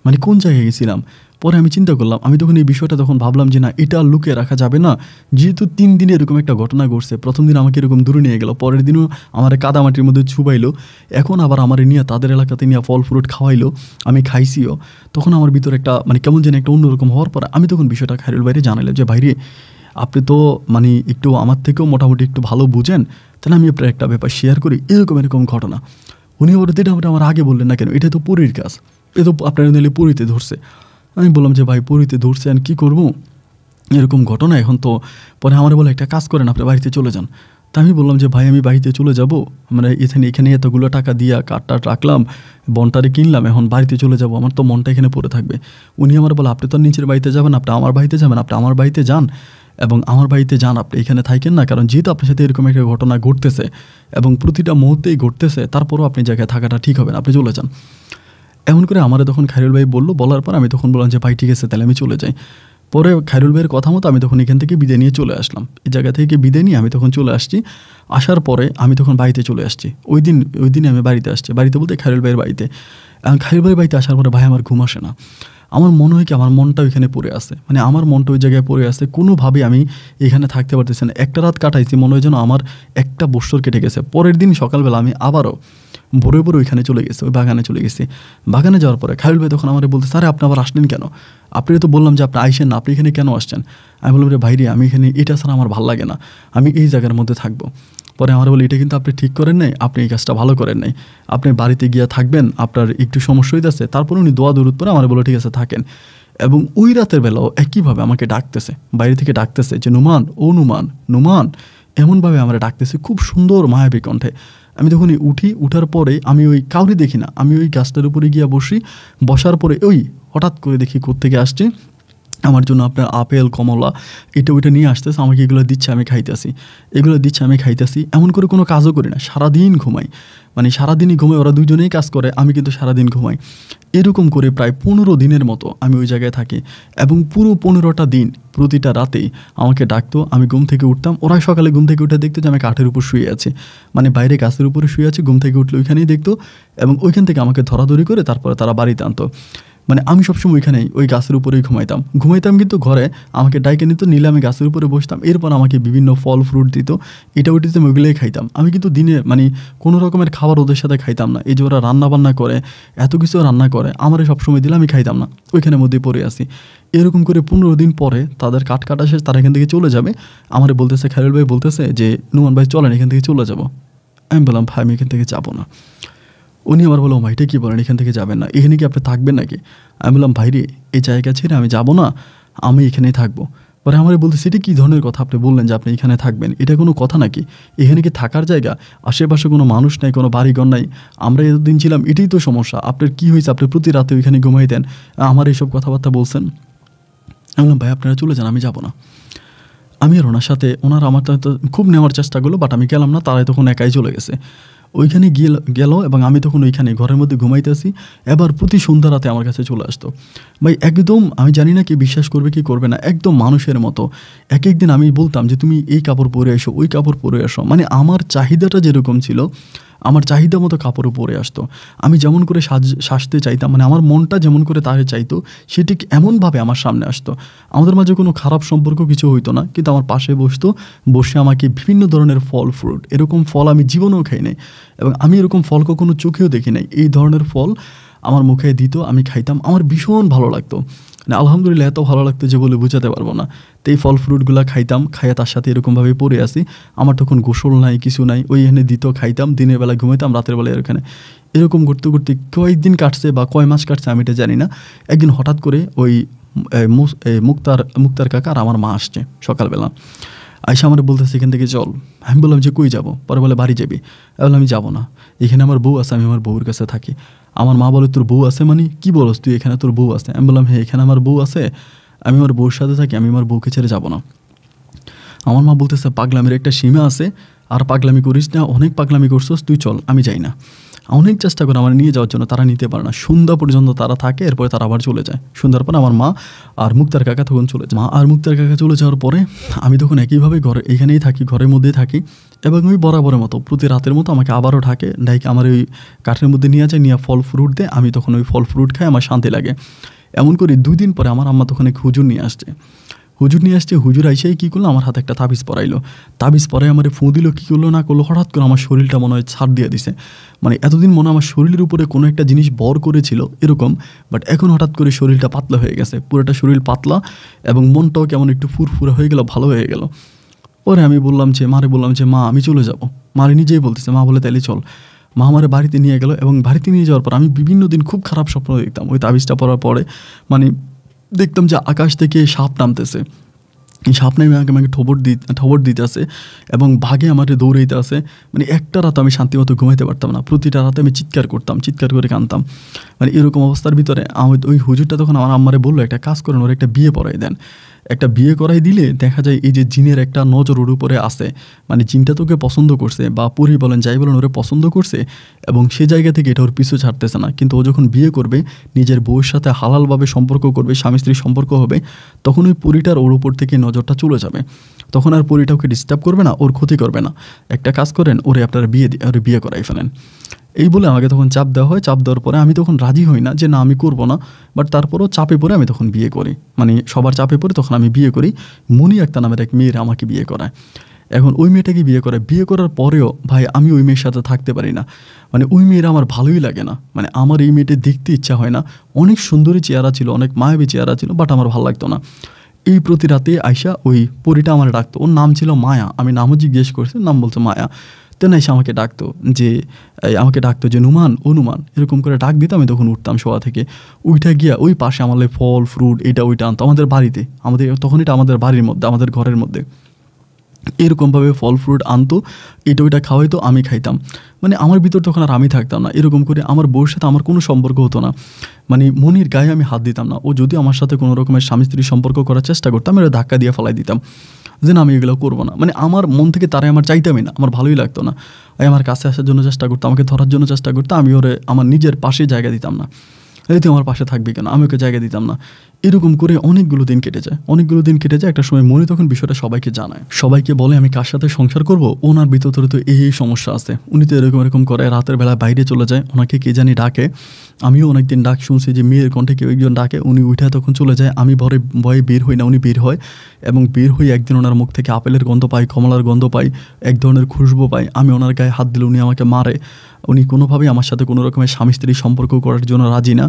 মানে কোন জায়গায় গেছিলাম? পরে আমি চিন্তা করলাম, আমি তখন এই বিষয়টা তখন ভাবলাম যে না, এটা লুকিয়ে রাখা যাবে না। যেহেতু 3 দিনে এরকম একটা ঘটনা ঘটছে, প্রথম দিন আমাকে এরকম দূরে নিয়ে গেল, পরের দিনও আমার কাদামাটির মধ্যে ছুবাইলো, এখন আবার আমার নিয়ে তাদের এলাকাতে নিয়ে ফল ফ্রুট খাওয়াইলো, আমি খাইছিও। তখন আমার ভিতরে একটা মানে কেমন যেন একটা অন্যরকম হওয়ার পরে আমি তখন বিষয়টা খায়রুল ভাইরে জানালাম যে ভাইরে, আপনি তো মানে একটু আমার থেকেও মোটামুটি একটু ভালো বুঝেন, তাহলে আমি আপনার একটা ব্যাপার শেয়ার করি, এরকম ঘটনা। উনি বলতে এটা আমার আগে বললেন না কেন, এটা তো পরীর কাজ, এ তো আপনার নিলে পরীতে ধরছে। আমি বললাম যে ভাই পরীতে ধরছে আর কী করবো, এরকম ঘটনা এখন তো। পরে আমার বলে একটা কাজ করেন, আপনি বাড়িতে চলে যান। তা আমি বললাম যে ভাই আমি বাড়িতে চলে যাব, মানে এখানে এতগুলো টাকা দিয়া কাঠ রাখলাম, বনটারে কিনলাম, এখন বাড়িতে চলে যাব, আমার তো মনটা এখানে পড়ে থাকবে। উনি আমার বলে আপনি তো নিচের বাড়িতে যাবেন, আপনি আমার বাড়িতে যাবেন, আপনি আমার বাড়িতে যান এবং আমার বাড়িতে যান, আপনি এখানে থাকেন না, কারণ যেহেতু আপনার সাথে এরকম একটা ঘটনা ঘটতেছে এবং প্রতিটা মুহূর্তেই ঘটতেছে, তারপরও আপনি জায়গায় থাকাটা ঠিক হবে না, আপনি চলে যান। এমন করে আমারে তখন খায়রুল ভাই বললো, বলার পর আমি তখন বললাম যে ভাই ঠিক আছে তাহলে আমি চলে যাই। পরে খায়রুল ভাইয়ের কথা মতো আমি তখন এখান থেকে বিদায় নিয়ে চলে আসলাম। এই জায়গা থেকে বিদায় নিয়ে আমি তখন চলে আসছি। আসার পরে আমি তখন বাড়িতে চলে আসছি। ওই দিনে আমি বাড়িতে আসছি, বাড়িতে বলতে খায়রুল ভাইয়ের বাড়িতে। খায়রুল ভাইয়ের বাড়িতে আসার পরে ভাই আমার ঘুম আসে না। আমার মনে হয় কি আমার মনটা ওইখানে পড়ে আছে, মানে আমার মনটা ওই জায়গায় পড়ে আছে, কোনোভাবে আমি এখানে থাকতে পারতেছি না। একটা রাত কাটাইছি, মনে হয় যেন আমার একটা বছর কেটে গেছে। পরের দিন সকালবেলা আমি আবারও ভোরে ওইখানে চলে গেছি, ওই বাগানে চলে গেছি। বাগানে যাওয়ার পরে খায়রুল ভাই তখন আমার বলতে, স্যার আপনি আবার আসলেন কেন? আপনি তো বললাম যে আপনি আইসেন না, আপনি এখানে কেন আসছেন? আমি বললাম রে ভাইরে, আমি এখানে এটা ছাড়া আমার ভালো লাগে না, আমি এই জায়গার মধ্যে থাকবো। পরে আমার বলে এটা কিন্তু আপনি ঠিক করেন নাই, আপনি এই কাজটা ভালো করেন নাই, আপনি বাড়িতে গিয়ে থাকবেন, আপনার একটু সমস্যা হইতেছে। তারপর উনি দোয়া দরুদ পরে আমার বলে ঠিক আছে থাকেন। এবং ওই রাতের বেলাও একইভাবে আমাকে ডাকতেছে, বাইরে থেকে ডাকতেছে যে নুমান, ও নুমান, নুমান, এমনভাবে আমরা ডাকতেছি খুব সুন্দর মায়াবী কণ্ঠে। আমি তখন উঠার পরে আমি ওই কাউরে দেখি না, আমি ওই গাছটার উপরে গিয়ে বসি। বসার পরে ওই হঠাৎ করে দেখি কোত্থেকে আসছে আমার জন্য আপনার আপেল কমলা এটা ওইটা নিয়ে আসতেছে, আমাকে এগুলো দিচ্ছে, আমি খাইতেছি, এগুলো দিচ্ছে আমি খাইতেছি। এমন করে কোনো কাজও করি না, সারাদিন ঘুমাই, মানে সারাদিনই ঘুমাই। ওরা দুজনেই কাজ করে, আমি কিন্তু সারাদিন ঘুমাই। এরকম করে প্রায় 15 দিনের মতো আমি ওই জায়গায় থাকি। এবং পুরো 15টা দিন প্রতিটা রাতেই আমাকে ডাকতো, আমি ঘুম থেকে উঠতাম। ওরা সকালে ঘুম থেকে উঠে দেখতো যে আমি কাঠের উপর শুয়ে আছি, মানে বাইরে গাছের উপরে শুয়ে আছি। ঘুম থেকে উঠলে ওইখানেই দেখতো এবং ওইখান থেকে আমাকে ধরাধরি করে তারপরে তারা বাড়িতে আনতো। মানে আমি সবসময় ওইখানেই ওই গাছের উপরেই ঘুমাইতাম কিন্তু ঘরে আমাকে ডাইকে নিলে আমি গাছের উপরে বসতাম। এরপর আমাকে বিভিন্ন ফল ফ্রুট দিত, এটা ওইটাতে আমি ওইগুলোই খাইতাম। আমি কিন্তু দিনে মানে কোনো রকমের খাবার ওদের সাথে খাইতাম না। এই যে ওরা রান্না বান্না করে, এত কিছু রান্না করে, আমারে সবসময় দিলে আমি খাইতাম না, ওইখানের মধ্যেই পড়ে আসি। এরকম করে 15 দিন পরে তাদের কাটা শেষ, তারা এখান থেকে চলে যাবে। আমারে বলতেছে, খায়রুল ভাই বলতেছে যে নুমান ভাই চলেন এখান থেকে চলে যাব। আমি বললাম ভাই আমি এখান থেকে যাবো না। উনি আমার বললো ভাই এটা কী বলেন, এখান থেকে যাবেন না, এখানে কি আপনি থাকবেন নাকি? আমি বললাম ভাই রে, এই জায়গা ছেড়ে আমি যাবো না, আমি এখানেই থাকবো। পরে আমার বলতেছে এটা কী ধরনের কথা আপনি বললেন যে আপনি এখানে থাকবেন, এটা কোনো কথা নাকি? এখানে কি থাকার জায়গা? আশেপাশে কোনো মানুষ নাই, কোনো বাড়িঘর নাই, আমরা এতদিন ছিলাম, এটাই তো সমস্যা। আপনার কী হয়েছে, আপনি প্রতি রাতে ওইখানে ঘুমাইতেন, আমার এইসব কথাবার্তা বলছেন। আমি বললাম ভাই আপনারা চলে যান, আমি যাবো না। আমি আর ওনার সাথে আমার তো খুব নেওয়ার চেষ্টা করলো, বাট আমি গেলাম না, তারাই তখন একাই চলে গেছে। ওইখানে গেল এবং আমি তখন ওইখানে ঘরের মধ্যে ঘুমাইতেছি। এবার প্রতি সন্ধ্যা রাতে আমার কাছে চলে আসতো ভাই, একদম আমি জানি না কি বিশ্বাস করবে কি করবে না, একদম মানুষের মতো। এক একদিন আমি বলতাম যে তুমি এই কাপড় পরে এসো, ওই কাপড় পরে এসো, মানে আমার চাহিদাটা যেরকম ছিল আমার চাহিদা মতো কাপড়ও পরে আসতো। আমি যেমন করে সাজতে চাইতাম, মানে আমার মনটা যেমন করে তাকে চাইতো, সেটি এমনভাবে আমার সামনে আসতো। আমাদের মাঝে কোনো খারাপ সম্পর্ক কিছু হইতো না, কিন্তু আমার পাশে বসে আমাকে বিভিন্ন ধরনের ফল ফ্রুট, এরকম ফল আমি জীবনেও খাই নাই এবং আমি এরকম ফল কখনো চোখেও দেখি নাই, এই ধরনের ফল আমার মুখে দিত, আমি খাইতাম, আমার ভীষণ ভালো লাগতো। মানে আলহামদুলিল্লাহ এত ভালো লাগতো যে বলে বোঝাতে পারবো না। তো এই ফল ফ্রুটগুলো খাইতাম, খাইয়া তার সাথে এরকমভাবে পড়ে আসি। আমার তখন গোসল নাই, কিছু নাই, ওই এখানে দিত, খাইতাম, দিনের বেলা ঘুমাইতাম, রাতের বেলা এখানে। এরকম করতে করতে কয়েকদিন কাটছে বা কয় মাস কাটছে আমি এটা জানি না। একদিন হঠাৎ করে ওই মুক্তার কাকা আর আমার মা আসছে সকালবেলা। আইসা আমার বলতেছে এখান থেকে চল। আমি বললাম যে কই যাবো? পরে বলে বাড়ি যাবি। আমি বললাম আমি যাবো না, এখানে আমার বউ আছে, আমি আমার বউর কাছে থাকি। আমার মা বলে তোর বউ আছে মানে কি বলস তুই, এখানে তোর বউ আছে? আমি বললাম হ্যাঁ এখানে আমার বউ আছে, আমি আমার বউর সাথে থাকি, আমি আমার বউকে ছেড়ে যাবো না। আমার মা বলতেছে পাগলামির একটা সীমা আছে, আর পাগলামি করিস না, অনেক পাগলামি করছিস, তুই চল। আমি যাই না। অনেক চেষ্টা করে আমার নিয়ে যাওয়ার জন্য, তারা নিতে পারে না। সন্ধ্যা পর্যন্ত তারা থাকে, এরপরে তারা আবার চলে যায়। সন্ধ্যার পর আমার মা আর মুক্তার কাকা তখন চলে যায়। মা আর মুক্তার কাকা চলে যাওয়ার পরে আমি তখন একইভাবে এখানেই থাকি, ঘরের মধ্যেই থাকি। এবং ওই বরাবরের মতো প্রতি রাতের মতো আমাকে আবারও ডাকে আমার ওই কাঠের মধ্যে নিয়ে যায়, নিয়ে ফল ফ্রুট দেয়। আমি তখন ওই ফল ফ্রুট খাই, আমার শান্তি লাগে। এমন করে 2 দিন পরে আমার আম্মা তখন এক হুজুর নিয়ে আসছে। হুজুর আইসাই কী করলো, আমার হাতে একটা তাবিজ পরাইলো। তাবিজ পরাই আমার ফু দিল, কী করলো না করলো, হঠাৎ করে আমার শরীরটা মনে হয় ছাড় দিয়ে দিছে। মানে এতদিন মনে হয় আমার শরীরের উপরে কোনো একটা জিনিস বর করেছিল এরকম, বাট এখন হঠাৎ করে শরীরটা পাতলা হয়ে গেছে, পুরোটা শরীর পাতলা এবং মনটাও কেমন একটু ফুরফুরে হয়ে গেল, ভালো হয়ে গেল। পরে আমি বললাম যে মা আমি চলে যাব। মারে নিজেই বলতেছে, মা বলে তাইলে চল। মা আমারে বাড়িতে নিয়ে গেল এবং বাড়িতে নিয়ে যাওয়ার পর আমি বিভিন্ন দিন খুব খারাপ স্বপ্ন দেখতাম। ওই তাবিজটা পরার পরে মানে দেখতাম যে আকাশ থেকে সাপ নামতেছে, এই সাপ নেমে আমাকে ঠবর দিতে আসে এবং ভাগে আমার দৌড়াইতে আসে। মানে একটা রাত আমি শান্তিমতো ঘুমাইতে পারতাম না, প্রতিটা রাতে আমি চিৎকার করে কাঁদতাম। মানে এরকম অবস্থার ভিতরে ওই হুজুরটা তখন আমার আম্মারে বললো, একটা কাজ করেন, ওর একটা বিয়ে পড়াই দেন। একটা বিয়ে করাই দিলে দেখা যায় এই যে জিনের একটা নজর ওর উপরে আসে, মানে জিনটা তোকে পছন্দ করছে বা পরি বলেন যাই বলেন ওরে পছন্দ করছে এবং সে জায়গা থেকে এটা ওর পিছু ছাড়তেছে না। কিন্তু ও যখন বিয়ে করবে, নিজের বউয়ের সাথে হালালভাবে সম্পর্ক করবে, স্বামী স্ত্রীর সম্পর্ক হবে, তখন ওই পরিটার ওর উপর থেকে নজরটা চলে যাবে। তখন আর পরিটা ওকে ডিস্টার্ব করবে না, ওর ক্ষতি করবে না। একটা কাজ করেন, ওরে আপনারা বিয়ে করাই ফেলেন। এই বলে আমাকে তখন চাপ দেওয়া হয়। চাপ দেওয়ার পরে আমি তখন রাজি হই না যে না আমি করবো না, বাট তারপরও চাপে পড়ে আমি তখন বিয়ে করি। মানে সবার চাপে পড়ে তখন আমি বিয়ে করি। মুনি আক্তার নামের এক মেয়ের আমাকে বিয়ে করায়। এখন ওই মেয়েটাকে বিয়ে করার পরেও ভাই আমি ওই মেয়ের সাথে থাকতে পারি না। মানে ওই মেয়েরা আমার ভালোই লাগে না, মানে আমার এই মেয়েটা দেখতে ইচ্ছা হয় না। অনেক সুন্দরী চেহারা ছিল, অনেক মায়াবী চেহারা ছিল, বাট আমার ভালো লাগতো না। এই প্রতি রাতে আইসা ওই পরিটা আমার ডাকতো, ওর নাম ছিল মায়া। আমি নামও জিজ্ঞেস করছি, নাম বলছে মায়া। তেন এসে আমাকে ডাকতো যে নুমান এরকম করে ডাক দিত। আমি তখন উঠতাম শোয়া থেকে, উইটা গিয়া ওই পাশে আমার ফল ফ্রুট এটা ওইটা আনতো আমাদের বাড়িতে। তখন এটা আমাদের বাড়ির মধ্যে, আমাদের ঘরের মধ্যে এরকমভাবে ফল ফ্রুট আনতো, এটা ওইটা খাওয়াইতো, আমি খাইতাম। মানে আমার ভিতর তখন আর আমি থাকতাম না। এরকম করে আমার বউর সাথে আমার কোনো সম্পর্ক হতো না। মানে মনির গায়ে আমি হাত দিতাম না। ও যদি আমার সাথে কোনো রকমের স্বামী স্ত্রীর সম্পর্ক করার চেষ্টা করতাম, এটা ধাক্কা দিয়ে ফেলাই দিতাম যে না আমি এগুলো করবো না। মানে আমার মন থেকে তারাই আমার চাইতামই না, আমার ভালোই লাগতো না। আমার কাছে আসার জন্য চেষ্টা করতো, আমাকে ধরার জন্য চেষ্টা করতো, আমি ওরে আমার নিজের পাশে জায়গা দিতাম না। এই তুই আমার পাশে থাকবি কেন, আমি ওকে জায়গা দিতাম না। এরকম করে অনেকগুলো দিন কেটে যায়। একটা সময় মনি তখন বিষয়টা সবাইকে জানায়, সবাইকে বলে আমি কার সাথে সংসার করব, ওনার ভিতরে তো এই সমস্যা আছে। উনি তো এরকম করে রাতের বেলা বাইরে চলে যায়, ওনাকে কে জানি ডাকে। আমিও অনেকদিন ডাক শুনছি যে মেয়ের কণ্ঠে কেউ একজন ডাকে, উনি উঠে তখন চলে যায়। আমি ভয়ে বের হই না, উনি বের হয় এবং বের হয়ে একদিন ওনার মুখ থেকে আপেলের গন্ধ পাই, কমলার গন্ধ পাই, এক ধরনের খুশবু পাই। আমি ওনার গায়ে হাত দিলে উনি আমাকে মারে। উনি কোনোভাবেই আমার সাথে কোনো রকমের স্বামী স্ত্রীর সম্পর্ক করার জন্য রাজি না।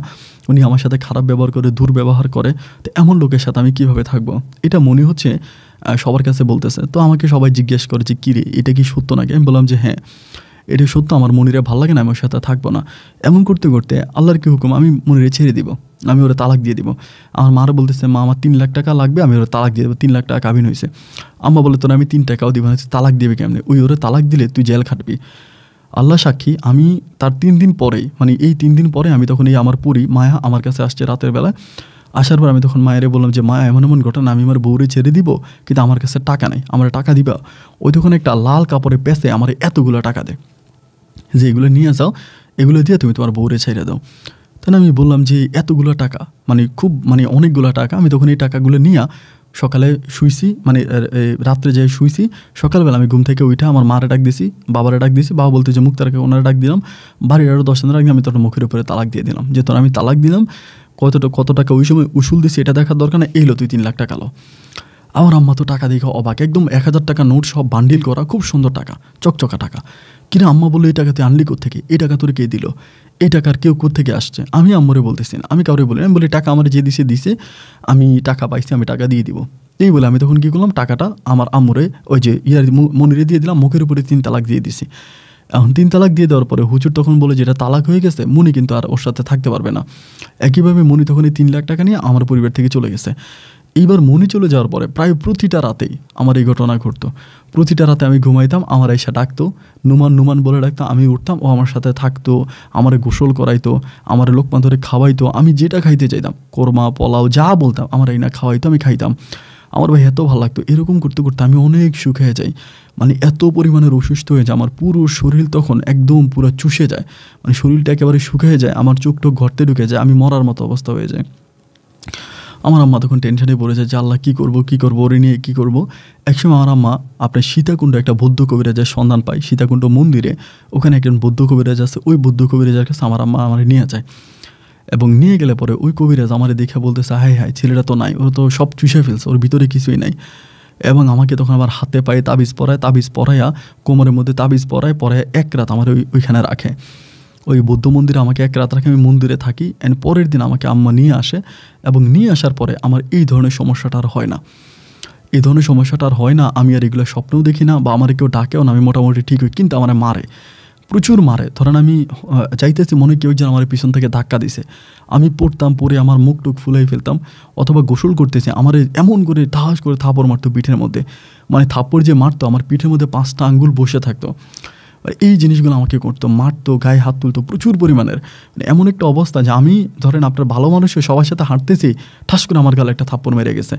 উনি আমার সাথে খারাপ ব্যবহার করে, দুর্ব্যবহার করে। তো এমন লোকের সাথে আমি কীভাবে থাকবো, এটা মনে হচ্ছে সবার কাছে বলতেছে। তো আমাকে সবাই জিজ্ঞেস করে যে কী রে, এটা কি সত্য নাকি? আমি বললাম যে হ্যাঁ এটা সত্য, আমার মনিরে ভালো লাগে না, আমি ওর সাথে থাকবো না। এমন করতে করতে আল্লাহর কি হুকুম, আমি মনিরে ছেড়ে দিব, আমি ওরা তালাক দিয়ে দিব। আমার মারা বলতেছে মা আমার 3 লাখ টাকা লাগবে, আমি ওরা তালাক দিয়ে দেবো। 3 লাখ টাকা কাবিন হয়েছে। আম্মা বলে তোর আমি 3 টাকাও দিব না, তালাক দিবে কেমনি? ওরে তালাক দিলে তুই জেল খাটবি। আল্লাহ সাক্ষী, আমি তার 3 দিন পরেই, মানে এই 3 দিন পরে আমি তখন আমার পরি মায়া আমার কাছে আসছে রাতের বেলায়। আসার পর আমি তখন মায়েরে বললাম যে মায়া এমন ঘটনা, আমি আমার বউরে ছেড়ে দিব, কিন্তু আমার কাছে টাকা নেই, আমার টাকা দিবা? ওই তখন একটা লাল কাপড়ে পেঁচে আমার এতগুলো টাকা দেয় যে এগুলো নিয়ে যাও, এগুলো দিয়ে তুমি তোমার বউরে ছেড়ে দাও। তাহলে আমি বললাম যে এতগুলো টাকা, মানে অনেকগুলো টাকা। আমি তখন এই টাকাগুলো নিয়ে সকালে শুইছি, মানে রাত্রে যাই শুইছি। সকালবেলা আমি ঘুম থেকে উঠে আমার মারে ডাক দিছি, বাবারে ডাক দিছি। বাবা বলতে যে মুক্তারকে ওনারা ডাক দিলাম। বাড়ির আরও 10 দিন আগে আমি তোর মুখের উপরে তালাক দিয়ে দিলাম, যে তোর আমি তালাক দিলাম, কত টাকা ওই সময় উসুল দিছি এটা দেখার দরকার না, এইলো তুই 3 লাখ টাকা লো। আমার আম্মা তো টাকা দেখে অবাক, একদম 1000 টাকা নোট সব বান্ডিল করা, খুব সুন্দর টাকা, চকচকা টাকা। কিনা আম্মা বললো এই টাকা তুই আনলি কোত্থেকে, এই টাকা তোর কে দিল, এই টাকার কেউ কোত্থেকে আসছে? আমি আম্মুরে বলতেছি না, আমি কাউরে বলি। আমি বলি টাকা আমার যে দিছে, আমি টাকা পাইছি, আমি টাকা দিয়ে দিব। এই বলে আমি তখন কী করলাম, টাকাটা আমার আম্মুরে ওই যে মনিরে দিয়ে দিলাম, মুখের উপরে 3 তালাক দিয়ে দিছি। এখন 3 তালাক দিয়ে দেওয়ার পরে হুজুর তখন বলে যেটা তালাক হয়ে গেছে, মনি কিন্তু আর ওর সাথে থাকতে পারবে না। একইভাবে মনি তখন এই 3 লাখ টাকা নিয়ে আমার পরিবার থেকে চলে গেছে। এইবার মনি চলে যাওয়ার পরে প্রায় প্রতিটা রাতেই আমার এই ঘটনা ঘটতো। প্রতিটা রাতে আমি ঘুমাইতাম, আমার আয়সা ডাকতো, নুমান বলে ডাকতো। আমি উঠতাম, ও আমার সাথে থাকতো, আমারে গোসল করাইতো, আমার লোকমা ধরে খাওয়াইতো। আমি যেটা খাইতে চাইতাম, কোরমা পোলাও যা বলতাম, আমার এই না খাওয়াইতো, আমি খাইতাম। আমার ভাই এত ভালো লাগতো। এরকম করতে করতে আমি অনেক সুখ হয়ে যাই, মানে এত পরিমাণের অসুস্থ হয়ে যায়। আমার পুরো শরীর তখন একদম পুরো চুষে যায়, মানে শরীরটা একেবারে শুকিয়ে যায়, আমার চোখ টোক ঘরতে ঢুকে যায়, আমি মরার মতো অবস্থা হয়ে যায়। আমার আম্মা তখন টেনশনে পড়ে যায় যে আল্লাহ কী করবো ওরে নিয়ে কী করবো। একসময় আমার আম্মা আপনার সীতাকুণ্ড একটা বৌদ্ধ কবিরাজের সন্ধান পায়, সীতাকুণ্ড মন্দিরে, ওখানে একজন বৌদ্ধ কবিরাজ আছে। ওই বৌদ্ধ কবিরাজের কাছে আমার আম্মা আমার নিয়ে যায় এবং নিয়ে গেলে পরে ওই কবিরাজ আমার দেখে বলতেছে, হাই হাই ছেলেটা তো নাই, ওর তো সব চুষে ফেলছে, ওর ভিতরে কিছুই নাই। এবং আমাকে তখন আবার হাতে পায়ে তাবিজ পরাইয়া কোমরের মধ্যে তাবিজ পরায় এক রাত আমার ওইখানে রাখে। ওই বৌদ্ধ মন্দিরে আমাকে এক রাত রাখে, আমি মন্দিরে থাকি। অ্যান্ড পরের দিন আমাকে আম্মা নিয়ে আসে, এবং নিয়ে আসার পরে আমার এই ধরনের সমস্যাটা আর হয় না। এই ধরনের সমস্যাটা আর হয় না। আমি আর এগুলো স্বপ্নেও দেখি না, বা আমার কেউ ডাকেও না, আমি মোটামুটি ঠিক হই। কিন্তু আমার মারে, প্রচুর মারে। ধরেন আমি চাইতেছি, মনে কেউ যেন আমার পিছন থেকে ধাক্কা দিছে, আমি পড়ে আমার মুখ টুক ফুলাই ফেলতাম। অথবা গোসল করতেছি, আমার এমন করে ঠাস করে থাপড় মারতো পিঠের মধ্যে, মানে থাপ্পড় যে মারতো আমার পিঠের মধ্যে 5টা আঙ্গুল বসে থাকতো। এই জিনিসগুলো আমাকে করতো, মারতো, গায়ে হাত তুলতো প্রচুর পরিমাণের। মানে এমন একটা অবস্থা যে আমি ধরেন আপনার ভালো মানুষের সবার সাথে হাঁটতেছি, ঠাস করে আমার গালে একটা থাপ্পড় মেরে গেছে।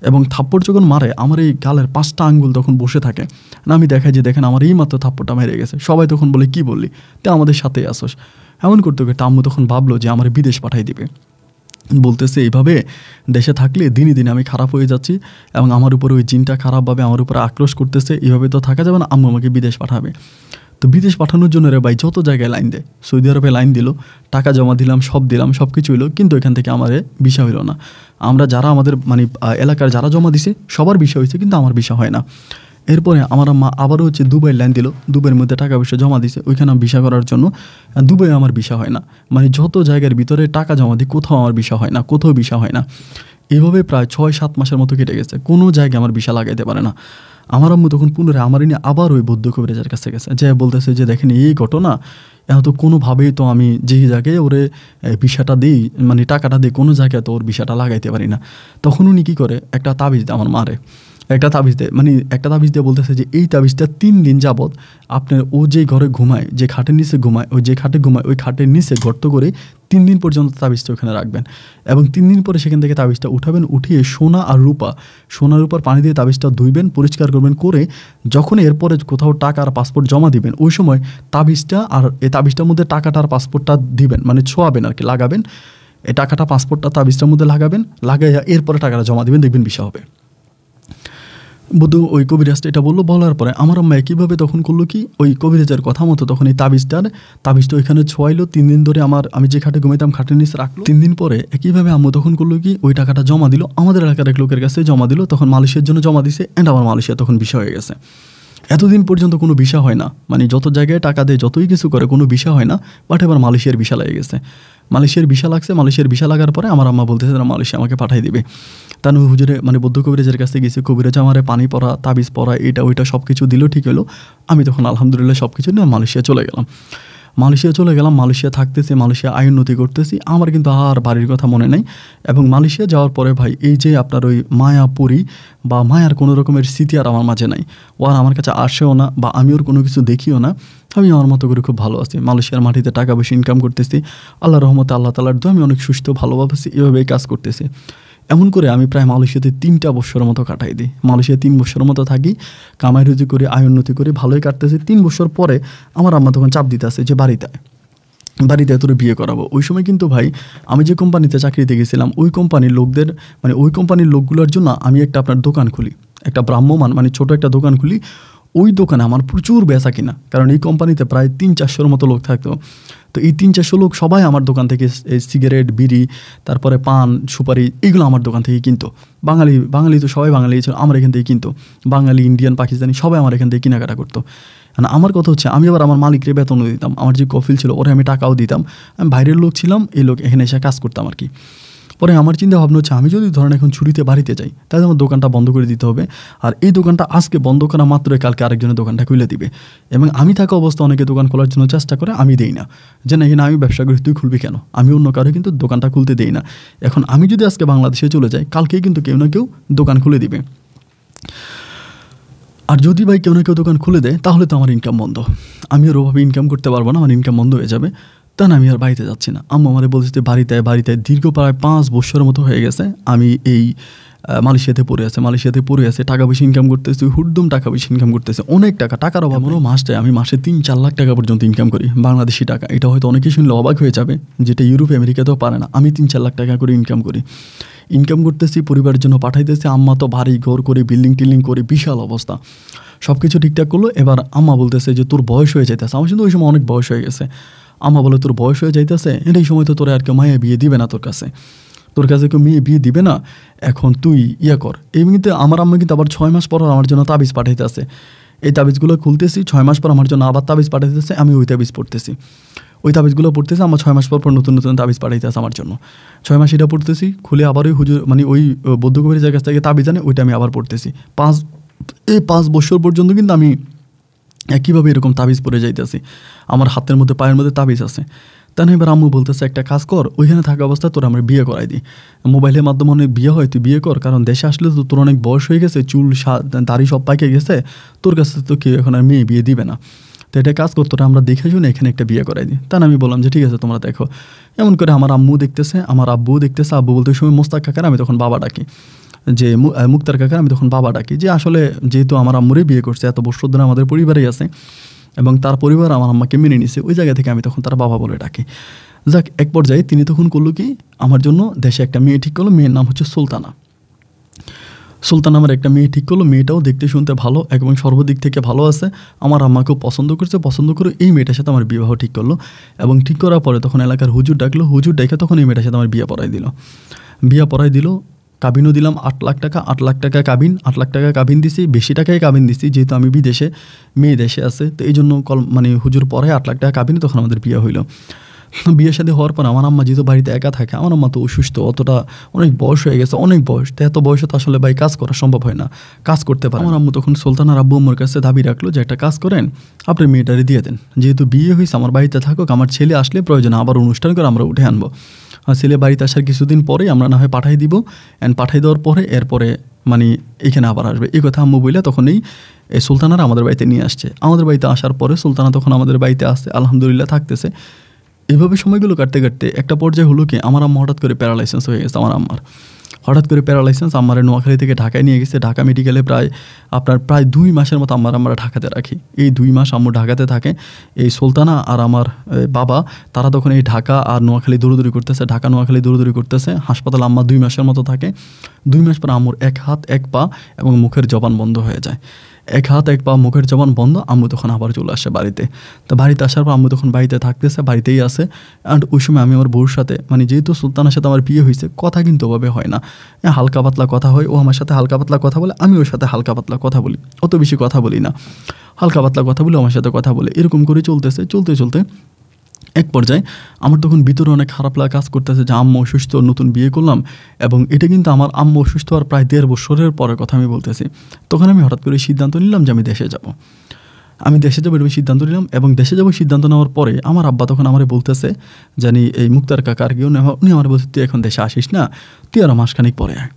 এবং থাপ্পড় যখন মারে আমার এই গালের 5টা আঙ্গুল তখন বসে থাকে না। আমি দেখাই যে দেখেন আমার এই মাত্র থাপ্পড়টা মেরে গেছে। সবাই তখন বলে, কি বললি, তে আমাদের সাথেই আসোস। এমন করতে করতে আম্মু তখন ভাবলো যে আমার বিদেশ পাঠাই দিবে। বলতেছে এইভাবে দেশে থাকলে দিনে দিনে আমি খারাপ হয়ে যাচ্ছি, এবং আমার উপরে ওই জিনটা খারাপভাবে আমার উপরে আক্রোশ করতেছে, এইভাবে তো থাকা যাবে না, আম্মু আমাকে বিদেশ পাঠাবে। তো বিদেশ পাঠানোর জন্য রে ভাই যত জায়গায় লাইন দেয়, সৌদি আরবে লাইন দিল, টাকা জমা দিলাম, সব কিছু হইলো, কিন্তু এখান থেকে আমার ভিসা হইলো না। আমরা যারা আমাদের মানে এলাকার যারা জমা দিছে সবার ভিসা হয়েছে, কিন্তু আমার ভিসা হয় না। এরপরে আমার মা আবারও দুবাই লাইন দিল, দুবাইয়ের মধ্যে টাকা পয়সা জমা দিছে ওইখানে ভিসা করার জন্য, দুবাই আমার ভিসা হয় না। মানে যত জায়গার ভিতরে টাকা জমা দিই কোথাও আমার ভিসা হয় না, কোথাও ভিসা হয় না। এইভাবে প্রায় 6-7 মাসের মতো কেটে গেছে, কোনো জায়গায় আমার ভিসা লাগাইতে পারে না। আমার আম্মু তখন পুনরায় আমার নিয়ে আবার ওই বৌদ্ধ কবিরাজের কাছে গেছে, যে বলতেছে যে দেখেন এই ঘটনা, এখন তো কোনোভাবেই তো আমি যেই জায়গায় ওরে ভিসাটা দিই, মানে টাকাটা দিই, কোনো জায়গায় তো ওর ভিসাটা লাগাইতে পারি না। তখন উনি কী করে, একটা তাবিজ দেয় আমার মারে, একটা তাবিজ দিয়ে বলতেছে যে এই তাবিজটা 3 দিন যাবৎ আপনার ও যে ঘরে ঘুমায়, যে খাটের নিচে ঘুমায়, ওই খাটের নিচে গর্ত করে 3 দিন পর্যন্ত তাবিজটা ওখানে রাখবেন, এবং 3 দিন পরে সেখান থেকে তাবিজটা উঠাবেন, উঠিয়ে সোনা আর রূপার পানি দিয়ে তাবিজটা ধুইবেন, পরিষ্কার করবেন, করে যখন এরপরে কোথাও টাকা আর পাসপোর্ট জমা দিবেন, ওই সময় তাবিজটা আর এই তাবিজটার মধ্যে টাকাটা আর পাসপোর্টটা দিবেন, মানে ছোঁয়াবেন আর কি, লাগাবেন। এই টাকাটা পাসপোর্টটা তাবিজটার মধ্যে লাগাইয়া এরপরে টাকাটা জমা দিবেন, দেখবেন ভিসা হবে। বুধু ওই কবিরাজটা এটা বলার পরে আমার আম্মা একইভাবে তখন করলো কি, ওই কবিরাজের কথা মতো তখন এই তাবিজটা ওইখানে ছোঁয়াইলো। 3 দিন ধরে আমি যে খাটে ঘুমাইতাম খাটের নিচে রাখলো। 3 দিন পরে একইভাবে আম্মু তখন করলো কি, ওই টাকাটা জমা দিল, আমাদের এলাকার এক লোকের কাছে জমা দিল, তখন মালয়েশিয়ার জন্য জমা দিছে, অ্যান্ড আমার মালয়েশিয়া তখন ভিসা হয়ে গেছে। এতদিন পর্যন্ত কোনো ভিসা হয় না, মানে যত জায়গায় টাকা দেয়, যতই কিছু করে, কোনো ভিসা হয় না। বাট এবার মালয়েশিয়ার ভিসা লেগে গেছে, মালয়েশিয়ার ভিসা লাগার পরে আমার আম্মা বলতেছে মালয়েশিয়া আমাকে পাঠাই দিবে। তানু হুজুরে মানে বৌদ্ধ কবিরাজের কাছে গেছে, কবিরাজ আমার পানি পড়া, তাবিজ পড়া, এটা ওইটা সব কিছু দিল, ঠিক হলো। আমি তখন আলহামদুলিল্লাহ সব কিছু নিয়ে মালয়েশিয়া চলে গেলাম। মালয়েশিয়া থাকতেছি, মালয়েশিয়া আয় উন্নতি করতেছি। আমার কিন্তু আর বাড়ির কথা মনে নাই। এবং মালয়েশিয়া যাওয়ার পরে ভাই এই যে আপনার ওই মায়াপুরী বা মায়ার কোনো রকমের স্মৃতি আর আমার মাঝে নাই। ও আর আমার কাছে আসেও না, বা আমি ওর কোনো কিছু দেখিও না। আমি আমার মতো করে খুব ভালো আছি, মালয়েশিয়ার মাটিতে টাকা পয়সা ইনকাম করতেছি। আল্লাহ রহমতে, আল্লাহ তাআলার দোয়ায় আমি অনেক সুস্থ ভালোভাবে আছি, এভাবেই কাজ করতেছি। এমন করে আমি প্রায় মালয়েশিয়াতে 3টা বছরের মতো কাটাই দিই। মালয়েশিয়া 3 বছরের মতো থাকি, কামাই রুজি করে, আয় উন্নতি করে, ভালোই কাটতেছে। 3 বছর পরে আমার আম্মা তখন চাপ দিতে আসে যে বাড়িতে তোর বিয়ে করাবো। ওই সময় কিন্তু ভাই আমি যে কোম্পানিতে চাকরিতে গেছিলাম, ওই কোম্পানির লোকগুলোর জন্য আমি একটা আপনার দোকান খুলি, একটা ভ্রাম্যমান মানে ছোট একটা দোকান খুলি। ওই দোকানে আমার প্রচুর বেচা কিনা, কারণ এই কোম্পানিতে প্রায় 300-400-র মতো লোক থাকতো। তো এই 300-400 লোক সবাই আমার দোকান থেকে সিগারেট, বিড়ি, তারপরে পান, সুপারি, এইগুলো আমার দোকান থেকে কিনতো। বাঙালি তো সবাই বাঙালি ছিল, আমার এখান থেকে কিনতো। বাঙালি, ইন্ডিয়ান, পাকিস্তানি সবাই আমার এখান থেকে কেনাকাটা করতো। মানে আমার কথা হচ্ছে, আমি আবার আমার মালিককে বেতনও দিতাম, আমার যে কফিল ছিল ওরে আমি টাকাও দিতাম। আমি বাইরের লোক ছিলাম, এই লোক এখানে এসে কাজ করতাম আর কি। পরে আমার চিন্তা ভাবনা হচ্ছে, আমি যদি ধরেন এখন ছুটিতে বাড়িতে যাই, তাহলে আমার দোকানটা বন্ধ করে দিতে হবে। আর এই দোকানটা আজকে বন্ধ করা মাত্রই কালকে আরেকজনের দোকানটা খুলে দিবে। এবং আমি থাকা অবস্থা অনেকে দোকান খোলার জন্য চেষ্টা করে, আমি দেই না, যে না এখানে আমি ব্যবসা করি, তুই খুলবি কেন। আমি অন্য কারো কিন্তু দোকানটা খুলতে দেই না। এখন আমি যদি আজকে বাংলাদেশে চলে যাই, কালকেই কিন্তু কেউ না কেউ দোকান খুলে দিবে। আর যদি ভাই কেউ না কেউ দোকান খুলে দেয়, তাহলে তো আমার ইনকাম বন্ধ, আমি আর ওভাবে ইনকাম করতে পারবো না, আমার ইনকাম বন্ধ হয়ে যাবে। তা না, আমি আর বাড়িতে যাচ্ছি না। আম্মু আমারে বলছে বাড়িতে দীর্ঘ প্রায় 5 বছরের মতো হয়ে গেছে আমি এই মালয়েশিয়াতে পড়ে আছে, টাকা পয়সা ইনকাম করতেছি, হুড়দুম টাকা পয়সা ইনকাম করতেছে, অনেক টাকার অভাব। কোনো মাসে আমি মাসে 3-4 লাখ টাকা পর্যন্ত ইনকাম করি বাংলাদেশি টাকা। এটা হয়তো অনেকে শুনলে অবাক হয়ে যাবে, যেটা ইউরোপ আমেরিকাতেও পারে না। আমি 3-4 লাখ টাকা করে ইনকাম করতেছি, পরিবারের জন্য পাঠাইতেছি। আম্মা তো বাড়ি ঘর করে, বিল্ডিং করে, বিশাল অবস্থা, সব কিছু ঠিকঠাক করলো। এবার আম্মা বলতেছে যে তোর বয়স হয়ে যাইতেছে। আমার কিন্তু ওই সময় অনেক বয়স হয়ে গেছে। আম্মা বলে তোর বয়স হয়ে যাইতেছে, এই সময় তো তোর আর কেউ মায়ে বিয়ে দিবে না, তোর কাছে কেউ মেয়ে বিয়ে দিবে না, এখন তুই ইয়া কর। এমনিতে আমার আম্মা কিন্তু আবার 6 মাস পর আমার জন্য তাবিজ পাঠাইতে আছে। এই তাবিজগুলো খুলতেছি, 6 মাস পর আমার জন্য আবার তাবিজ পাঠাইতেছে, আমি ওই তাবিজ পড়তেছি, ওই তাবিজগুলো পড়তেছে। আমার 6 মাস পর নতুন নতুন তাবিজ পাঠাইতে আছে আমার জন্য। 6 মাস এটা পড়তেছি, খুলে আবার ওই হুজুর মানে ওই বৌদ্ধ কবিরাজের কাছ থেকে তাবিজ আনে, ওইটা আমি আবার পড়তেছি। 5 বছর পর্যন্ত কিন্তু আমি একইভাবে এরকম তাবিজ পরে যাইতেছি। আমার হাতের মধ্যে পায়ের মধ্যে তাবিজ আছে। তা না এবার আম্মু বলতেছে একটা কাজ কর, ওইখানে থাকা অবস্থায় তোর আমরা বিয়ে করাই দিই, মোবাইলের মাধ্যমে অনেক বিয়ে হয়, তুই বিয়ে কর, কারণ দেশে আসলে তো তোর অনেক বয়স হয়ে গেছে, চুল দাড়ি সব পাইকে গেছে, তোর কাছে তো কেউ এখন আর মেয়ে বিয়ে দিবে না। তো এটা কাজ করতো, আমরা দেখে শুনে এখানে একটা বিয়ে করাই দিই। তা আমি বললাম যে ঠিক আছে তোমরা দেখো। এমন করে আমার আম্মু দেখতেছে, আমার আব্বু দেখতেছে। আব্বু বলতে সময় মোস্তাক কাকার আমি তখন বাবা ডাকি, যে মুক্তার কাকার আমি তখন বাবা ডাকি, যে আসলে যেহেতু আমার আম্মুরই বিয়ে করছে, এত বছর ধরে আমাদের পরিবারেই আছে এবং তার পরিবার আমার আম্মাকে মেনে নিছে, ওই জায়গা থেকে আমি তখন তার বাবা বলে ডাকি। যাক, এক পর্যায়ে তিনি তখন করলো কি, আমার জন্য দেশে একটা মেয়ে ঠিক করলো, মেয়ের নাম হচ্ছে সুলতানা। সুলতানা আমার একটা মেয়ে ঠিক করলো, মেয়েটাও দেখতে শুনতে ভালো এবং সর্বদিক থেকে ভালো আছে, আমার আম্মাকেও পছন্দ করে এই মেয়েটার সাথে আমার বিবাহ ঠিক করলো। এবং ঠিক করার পরে তখন এলাকার হুজুর ডাকলো, হুজুর ডেকে তখন এই মেয়েটার সাথে আমার বিয়ে পড়াই দিল। কাবিনও দিলাম 8 লাখ টাকা, 8 লাখ টাকা কাবিন, 8 লাখ টাকা কাবিন দিছি, বেশি টাকায় কাবিন দিছি, যেহেতু আমি বিদেশে, মেয়ে দেশে আছে, তো এই জন্য মানে হুজুর পরে 8 লাখ টাকা কাবিন, তখন আমাদের বিয়ে হইলো। বিয়ের সাথে হওয়ার পর আমার আম্মা যেহেতু বাড়িতে একা থাকে, আমার আম্মা তো অসুস্থ, অতটা অনেক বয়স হয়ে গেছে, অনেক বয়স, তো এত বয়সে তো আসলে ভাই কাজ করা সম্ভব হয় না, কাজ করতে পারে। আমার আম্মু তখন সুলতানার আব্বু আম্মুর কাছে দাবি রাখলো যে একটা কাজ করেন, আপনার মেয়েটারে দিয়ে দেন, যেহেতু বিয়ে হয়েছে আমার বাড়িতে থাকুক, আমার ছেলে আসলে প্রয়োজনে আবার অনুষ্ঠান করে আমরা উঠে আনবো। আর ছেলে বাড়িতে আসার কিছুদিন পরেই আমরা না হয় পাঠাই দিব, অ্যান্ড পাঠাই দেওয়ার পরে এরপরে মানে এখানে আবার আসবে, এই কথা আম্মু বললে তখনই এই সুলতানারা আমাদের বাড়িতে নিয়ে আসছে। আমাদের বাড়িতে আসার পরে সুলতানা তখন আমাদের বাড়িতে আসছে, আলহামদুলিল্লাহ থাকতেছে। এভাবে সময়গুলো কাটতে কাটতে একটা পর্যায়ে হলো কি, আমার আম্মা হঠাৎ করে প্যারালাইসিস হয়ে গেছে। আমার আম্মার হঠাৎ করে প্যারালাইসিস, আমার নোয়াখালী থেকে ঢাকায় নিয়ে গেছে। ঢাকা মেডিকেলে প্রায় 2 মাসের মতো আমরা ঢাকাতে রাখি। এই 2 মাস আম্মু ঢাকাতে থাকে। এই সুলতানা আর আমার বাবা তারা তখন এই ঢাকা আর নোয়াখালী দৌড়দৌড়ি করতেছে, ঢাকা নোয়াখালী দৌড়দৌড়ি করতেছে। হাসপাতাল আম্মা 2 মাসের মতো থাকে। 2 মাস পর আম্মুর 1 হাত 1 পা এবং মুখের জবান বন্ধ হয়ে যায়। 1 হাত 1 পা মুখের জবান বন্ধ। আম্মু তখন আবার চলে আসে বাড়িতে। তো বাড়িতে আসার পর আম্মু তখন বাড়িতে থাকতেছে, বাড়িতেই আছে। অ্যান্ড ওই সময় আমি আমার বউর সাথে মানে যেহেতু সুলতানের সাথে আমার বিয়ে হয়েছে, কথা কিন্তু ওভাবে হয় না, হালকা পাতলা কথা হয়। ও আমার সাথে হালকা পাতলা কথা বলে, আমি ওর সাথে হালকা পাতলা কথা বলি, অত বেশি কথা বলি না, হালকা পাতলা কথা বলে আমার সাথে কথা বলে। এরকম করে চলতে এক পর্যায়ে আমার তখন ভিতরে অনেক খারাপ লাগা কাজ করতেছে যে আম্মু অসুস্থ, নতুন বিয়ে করলাম। এবং এটা কিন্তু আমার আম্মু অসুস্থ হওয়ার প্রায় 1.5 বছরের পরের কথা আমি বলতেছি। তখন আমি হঠাৎ করে সিদ্ধান্ত নিলাম যে আমি দেশে যাব এরকম সিদ্ধান্ত নিলাম। এবং দেশে যাবো সিদ্ধান্ত নেওয়ার পরে আমার আব্বা তখন আমার বলতেছে জানি এই মুক্তার কাকার কেউ উনি আমার বলছে তুই এখন দেশে আসিস না, তুই আরও মাসখানিক পরে আয়।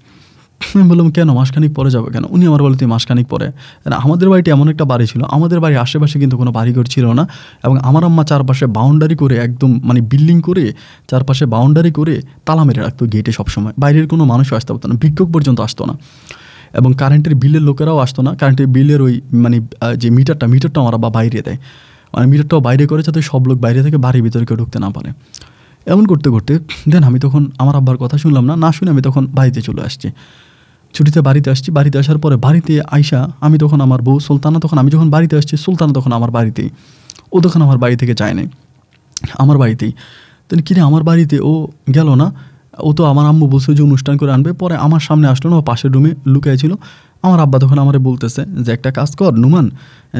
আমি বললাম কেন, মাসখানিক পরে যাবো কেন? উনি আমার বলে তুই মাসখানিক পরে। আমাদের বাড়িতে এমন একটা বাড়ি ছিল, আমাদের বাড়ির আশেপাশে কিন্তু কোনো বাড়িঘর ছিল না। এবং আমার আম্মা চারপাশে বাউন্ডারি করে, একদম মানে বিল্ডিং করে চারপাশে বাউন্ডারি করে তালা মেরে রাখতো গেটে সবসময়। বাইরের কোনো মানুষও আসতে পারতো না, ভিক্ষুক পর্যন্ত আসতো না। এবং কারেন্টের বিলের লোকেরাও আসতো না। কারেন্টের বিলের ওই মানে যে মিটারটা আমার আব্বা বাইরে দেয়, মানে মিটারটাও বাইরে করে যাতে সব লোক বাইরে থেকে বাড়ির ভিতরে কেউ ঢুকতে না পারে। এমন করতে দেন আমি তখন আমার আব্বার কথা শুনলাম না শুনে আমি তখন বাড়িতে চলে আসছি। ছুটিতে বাড়িতে আসছি। বাড়িতে আসার পরে বাড়িতে আইসা আমি তখন আমার বউ সুলতানা, তখন আমি যখন বাড়িতে আসছি সুলতানা তখন আমার বাড়িতেই, ও তখন আমার বাড়ি থেকে যায় নাই, আমার বাড়িতেই। তো কিরে আমার বাড়িতে ও গেল না, ও তো আমার আম্মু বলছে যে অনুষ্ঠান করে আনবে, পরে আমার সামনে আসলো না, ও পাশের রুমে লুকিয়ে ছিল। আমার আব্বা তখন আমারে বলতেছে যে একটা কাজ কর নুমান,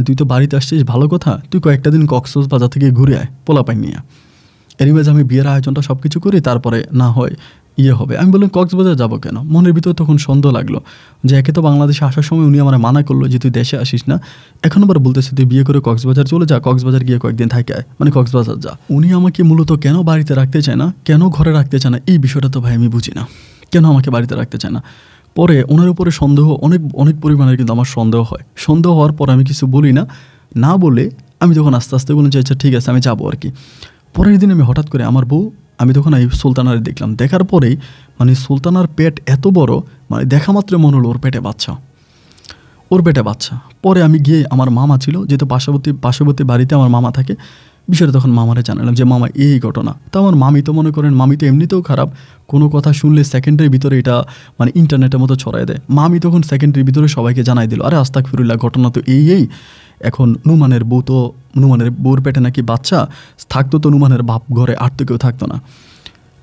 তুই তো বাড়িতে আসছিস ভালো কথা, তুই কয়েকটা দিন কক্সবাজার থেকে ঘুরে আয় পোলাপাই নিয়ে। এনিওয়েজ আমি বিয়ের আয়োজনটা সব কিছু করি, তারপরে না হয় হবে। আমি বললাম কক্সবাজার যাবো কেন? মনের ভিতরে তখন সন্দেহ লাগলো যে একে তো বাংলাদেশে আসার সময় উনি আমার মানা করলো যে তুই দেশে আসিস না, এখন আবার বলতেছে তুই বিয়ে করে কক্সবাজার চলে যা, কক্সবাজার গিয়ে কয়েকদিন থাকে আয়, মানে কক্সবাজার যা। উনি আমাকে মূলত কেন বাড়িতে রাখতে চায় না, কেন ঘরে রাখতে চায় না, এই বিষয়টা তো ভাই আমি বুঝি না, কেন আমাকে বাড়িতে রাখতে চায় না। পরে ওনার উপরে সন্দেহ অনেক পরিমাণের কিন্তু আমার সন্দেহ হয়। সন্দেহ হওয়ার পর আমি কিছু বলি না বলে আমি তখন আস্তে আস্তে বললাম যে আচ্ছা ঠিক আছে আমি যাবো আর কি। পরের দিন আমি হঠাৎ করে আমার বউ, আমি তখন এই সুলতানারে দেখলাম। দেখার পরেই মানে সুলতানার পেট এত বড়, মানে দেখা মাত্র মনে হলো ওর পেটে বাচ্চা। পরে আমি গিয়ে, আমার মামা ছিল যেহেতু পার্শ্ববর্তী বাড়িতে আমার মামা থাকে, বিষয়টা তখন মামারে জানালাম যে মামা এই ঘটনা। তো আমার মামি তো মনে করেন, মামি তো এমনিতেও খারাপ, কোনো কথা শুনলে সেকেন্ডের ভিতরে এটা মানে ইন্টারনেটের মতো ছড়ায় দেয়। মামি তখন সেকেন্ডের ভিতরে সবাইকে জানাই দিল, আরে আস্তাগফিরুল্লাহ, ঘটনা তো এই এখন নুমানের বউর পেটে নাকি বাচ্চা থাকতো, তো নুমানের বাপ ঘরে আর তো কেউ থাকতো না।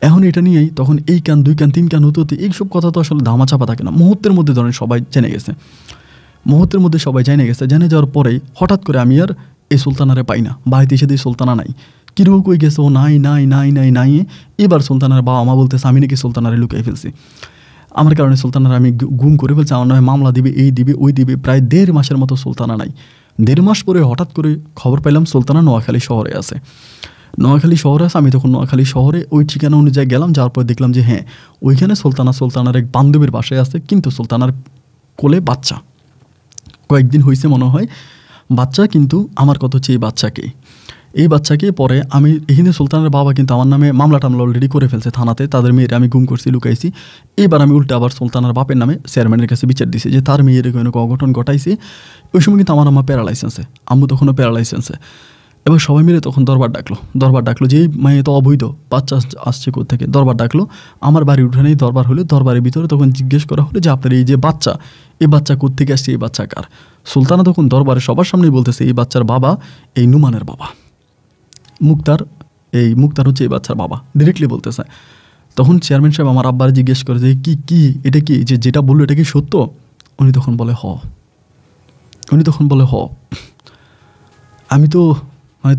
এখন এটা নিয়েই তখন এই কান 2 কান 3 কান হতে এইসব কথা তো আসলে ধামাচাপা থাকে না। মুহূর্তের মধ্যে ধরেন সবাই জেনে গেছে, জেনে যাওয়ার পরেই হঠাৎ করে আমি আর এই সুলতানারে পাই না, বাড়িতে এসে দিয়ে সুলতানা নাই, কিরকম কই গেছে ও, নাই। এবার সুলতানার বাবা মা বলতেছে আমি নাকি সুলতানারে লুকিয়ে ফেলছি, আমার কারণে সুলতানার আমি গুম করে ফেলছি, আমার নয় মামলা দিবে, এই দিবে ওই দিবে। প্রায় 1.5 মাসের মতো সুলতানা নাই। 1.5 মাস পরে হঠাৎ করে খবর পেলাম সুলতানা নোয়াখালী শহরে আছে। আমি তখন নোয়াখালী শহরে ওই ঠিকানা অনুযায়ী গেলাম, যার পর দেখলাম যে হ্যাঁ, ওইখানে সুলতানার এক বান্ধবীর বাসায় আছে, কিন্তু সুলতানার কোলে বাচ্চা। কয়েকদিন হয়েছে মনে হয় বাচ্চা, কিন্তু আমার কথা হচ্ছে এই বাচ্চাকে পরে আমি এখানে সুলতানের বাবা কিন্তু আমার নামে মামলা টামলা অলরেডি করে ফেলছে থানাতে, তাদের মেয়ের আমি গুম করছি, লুকাইছি। এবার আমি উল্টে আবার সুলতানের বাপের নামে চেয়ারম্যানের কাছে বিচার দিছি যে তার মেয়ের কোনো অঘটন ঘটাইছি। ওই সময় কিন্তু আমার আম্মা প্যারালাইসেন্সে, আম্মু তখনও প্যারালাইসেন্সে। এবার সবাই মিলে তখন দরবার ডাকলো যে এই মেয়ে তো অবৈধ, বাচ্চা আসছে কোত্থেকে। দরবার ডাকলো, আমার বাড়ির উঠানেই দরবার হলো। দরবারের ভিতরে তখন জিজ্ঞেস করা হলো যে আপনার এই যে বাচ্চা, এই বাচ্চা কোত্থেকে আসছে, এই বাচ্চা কার? সুলতানা তখন দরবারে সবার সামনেই বলতেছে এই বাচ্চার বাবা এই নুমানের বাবা, মুক্তার হচ্ছে এই বাচ্চার বাবা, ডিরেক্টলি বলতেছে। তখন চেয়ারম্যান সাহেব আমার আব্বারে জিজ্ঞেস করে যে কি এটা কি, যেটা বললো এটা কি সত্য? উনি তখন বলে হ। আমি তো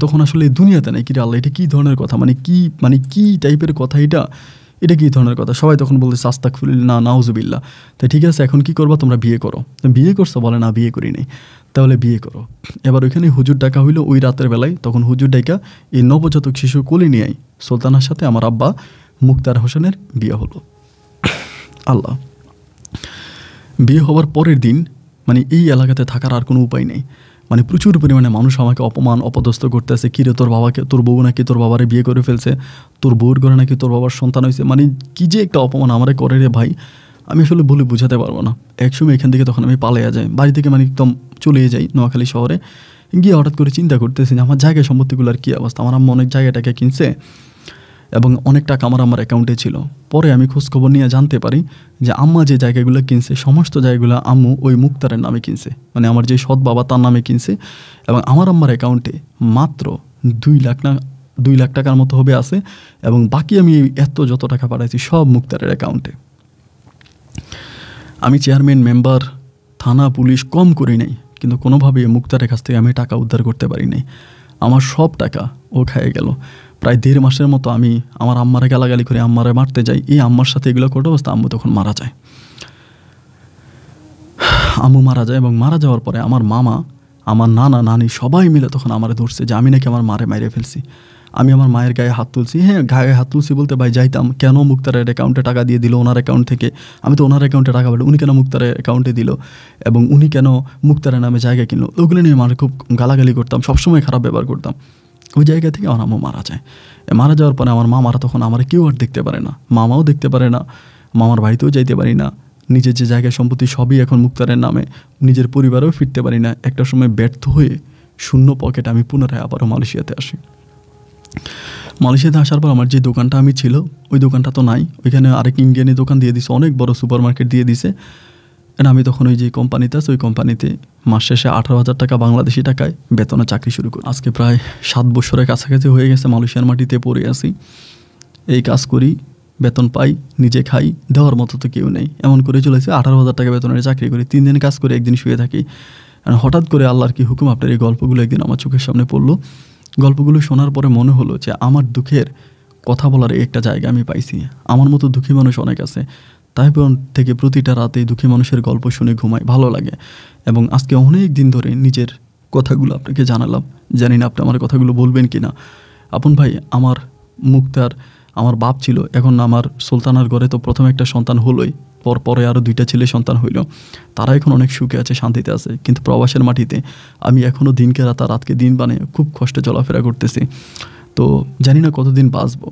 তখন আসলে দুনিয়াতে নাই, কিরে আল্লাহ, এটা কী ধরনের কথা, কি টাইপের কথা, এটা কী ধরনের কথা? সবাই তখন বলতেছে আস্তাগফিরুল্লাহ, নাউজুবিল্লাহ। তাই ঠিক আছে, এখন কি করবা তোমরা? বিয়ে করো। বিয়ে করছো? বলে না, বিয়ে করি নাই। তাহলে বিয়ে করো। এবার ওইখানে হুজুর ডাকা হইলো ওই রাতের বেলায়। তখন হুজুর ডাকা এই নবজাতক শিশু কোলে নিয়ে সুলতানার সাথে আমার আব্বা মুক্তার হোসেনের বিয়ে হলো। আল্লাহ, বিয়ে হওয়ার পরের দিন এই এলাকাতে থাকার আর কোনো উপায় নেই। প্রচুর পরিমাণে মানুষ আমাকে অপমান অপদস্থ করতেছে, কিরে তোর বউ নাকি তোর বাবারে বিয়ে করে ফেলছে, তোর বউর ঘরে নাকি তোর বাবার সন্তান হয়েছে। কি যে একটা অপমান আমারে করে রে ভাই, আমি আসলে বলে বোঝাতে পারবো না। একসময় এখান থেকে তখন আমি পালিয়ে যাই, বাড়ি থেকে একদম চলে যাই নোয়াখালী শহরে। গিয়ে হঠাৎ করে চিন্তা করতেছি যে আমার জায়গা সম্পত্তিগুলোর কী অবস্থা। আমার আম্মা অনেক জায়গাটাকে কিনছে এবং অনেক টাকা আমার অ্যাকাউন্টে ছিল। পরে আমি খোঁজখবর নিয়ে জানতে পারি যে আম্মা যে জায়গাগুলো কিনছে সমস্ত জায়গাগুলো আম্মু ওই মুক্তারের নামে কিনছে, আমার যে সৎ বাবা তার নামে কিনছে। এবং আমার আম্মার অ্যাকাউন্টে মাত্র 2 লাখ টাকার মতো হবে আছে, এবং বাকি আমি যত টাকা পাঠাইছি সব মুক্তারের অ্যাকাউন্টে। আমি চেয়ারম্যান, মেম্বার, থানা, পুলিশ কম করি নাই, কিন্তু কোনোভাবেই মুক্তারের কাছ থেকে আমি টাকা উদ্ধার করতে পারি নাই। আমার সব টাকা ও খাইয়ে গেল। প্রায় 1.5 মাসের মতো আমি আমার আম্মারে গালাগালি করে আম্মারে মারতে যাই। এই আম্মার সাথে এগুলো করতে অবস্থা আম্মু তখন মারা যায়। এবং মারা যাওয়ার পরে আমার মামা, আমার নানা, নানি সবাই মিলে তখন আমারে ধরছে যে আমি নাকি আমার মারে মাইরে ফেলছি। আমি আমার মায়ের গায়ে হাত তুলছি। হ্যাঁ, গায়ে হাত তুলছি বলতে ভাই যাইতাম কেন মুক্তারের অ্যাকাউন্টে টাকা দিয়ে দিল ওনার অ্যাকাউন্ট থেকে? আমি তো ওনার অ্যাকাউন্টে টাকা পেলো, উনি কেন মুক্তারের অ্যাকাউন্টে দিল, এবং উনি কেন মুক্তারের নামে জায়গা কিনলো? ওগুলো নিয়ে আমার খুব গালাগালি করতাম, সবসময় খারাপ ব্যবহার করতাম। ওই জায়গা থেকে আমার আম্মু মারা যায়। মারা যাওয়ার পরে আমার মামারা তখন আমার কেউ আর দেখতে পারে না, মামাও দেখতে পারে না, মামার বাড়িতেও যাইতে পারি না। নিজের যে জায়গা সম্পত্তি সবই এখন মুক্তারের নামে, নিজের পরিবারেও ফিরতে পারি না। একটা সময় ব্যর্থ হয়ে শূন্য পকেট আমি পুনরায় আবারও মালয়েশিয়াতে আসি। মালয়েশিয়াতে আসার পর আমার যে দোকানটা আমি ছিল ওই দোকানটা তো নাই, ওইখানে আরেক ইন্ডিয়ানি দোকান দিয়ে দিছে, অনেক বড় সুপার মার্কেট দিয়ে দিছে। আমি তখন ওই যে কোম্পানিতে আছে ওই কোম্পানিতে মাস শেষে 18,000 টাকা বাংলাদেশি টাকায় বেতনে চাকরি শুরু করি। আজকে প্রায় 7 বছরের কাছাকাছি হয়ে গেছে মালয়েশিয়ার মাটিতে পড়ে আছি। এই কাজ করি, বেতন পাই, নিজে খাই, দেওয়ার মতো তো কেউ নেই। এমন করে চলেছে 18,000 টাকা বেতনের চাকরি করি, 3 দিন কাজ করে 1 দিন শুয়ে থাকি। হঠাৎ করে আল্লাহর কি হুকুম, আপনার এই গল্পগুলো একদিন আমার চোখের সামনে পড়লো। গল্পগুলো শোনার পরে মনে হলো যে আমার দুঃখের কথা বলার একটা জায়গা আমি পাইছি। আমার মতো দুঃখী মানুষ অনেক আছে, তাই থেকে প্রতিটা রাতে দুঃখী মানুষের গল্প শুনে ঘুমাই, ভালো লাগে। এবং আজকে অনেক দিন ধরে নিজের কথাগুলো আপনাকে জানালাম, জানি না আপনি আমার কথাগুলো বলবেন কি না। আপন ভাই, আমার মুক্তার আমার বাপ ছিল, এখন আমার সুলতানার ঘরে তো প্রথম একটা সন্তান হলোই, পরে আরও 2টা ছেলে সন্তান হইল। তারা এখন অনেক সুখে আছে, শান্তিতে আছে। কিন্তু প্রবাসের মাটিতে আমি এখনও দিনকে রাত আর রাতকে দিন বানিয়ে খুব কষ্টে চলাফেরা করতেছি। তো জানি না কতদিন বাঁচবো।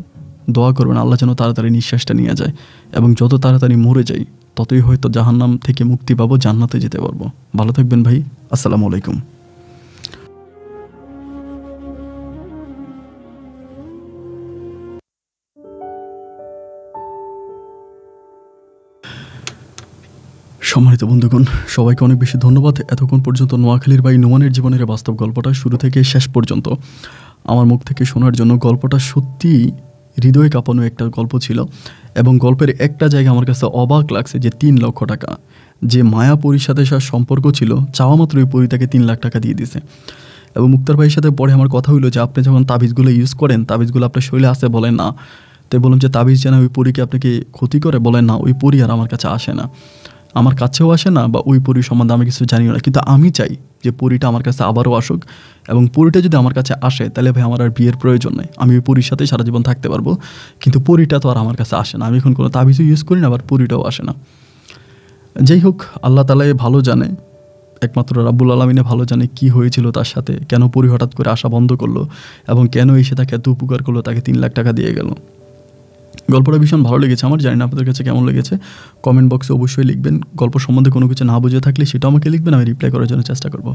দোয়া করবেন আল্লাহ যেন তাড়াতাড়ি নিঃশ্বাসটা নিয়ে যায়, এবং যত তাড়াতাড়ি মরে যাই ততই হয়তো জাহান্নাম থেকে মুক্তি পাবো, জান্নাতে যেতে পারবো। ভালো থাকবেন ভাই, আসসালামু আলাইকুম। সম্মানিত বন্ধুগণ, সবাইকে অনেক বেশি ধন্যবাদ এতক্ষণ পর্যন্ত নোয়াখালীর ভাই নোমানের জীবনের বাস্তব গল্পটা শুরু থেকে শেষ পর্যন্ত আমার মুখ থেকে শোনার জন্য। গল্পটা সত্যিই হৃদয় কাঁপানো একটা গল্প ছিল এবং গল্পের একটা জায়গা আমার কাছে অবাক লাগছে যে 3 লক্ষ টাকা যে মায়া পরীর সাথে সম্পর্ক ছিল, চাওয়া মাত্র ওই পরী তাকে 3 লাখ টাকা দিয়ে দিছে। এবং মুক্তার ভাইয়ের সাথে পরে আমার কথা হইলো যে আপনি যখন তাবিজগুলো ইউজ করেন, তাবিজগুলো আপনার শরীরে আসে? বলেন না। তাই বললাম যে তাবিজ যেন ওই পরীকে আপনাকে ক্ষতি করে? বলেন না, ওই পরী আর আমার কাছে আসে না, আমার কাছেও আসে না, বা ওই পরী সম্বন্ধে আমি কিছু জানিও না। কিন্তু আমি চাই যে পরীটা আমার কাছে আবারও আসুক, এবং পরীটা যদি আমার কাছে আসে তাহলে ভাই আমার আর বিয়ের প্রয়োজন নেই, আমি ওই পরীর সাথে সারা জীবন থাকতে পারবো। কিন্তু পরীটা তো আর আমার কাছে আসে না, আমি এখন কোনো তাবিজও ইউজ করি না, আবার পরীটাও আসে না। যাই হোক, আল্লাহ তাআলাই ভালো জানে, একমাত্র রাব্বুল আলামিনে ভালো জানে কি হয়েছিল তার সাথে, কেন পরী হঠাৎ করে আসা বন্ধ করলো এবং কেন এসে তাকে এত উপকার করলো, তাকে 3 লাখ টাকা দিয়ে গেল। গল্পটা ভীষণ ভালো লেগেছে আমার, জানি না আপনাদের কাছে কেমন লেগেছে। কমেন্ট বক্সে অবশ্যই লিখবেন। গল্প সম্বন্ধে কোনো কিছু না বুঝে থাকলে সেটাও আমাকে লিখবেন, আমি রিপ্লাই করার জন্য চেষ্টা করব।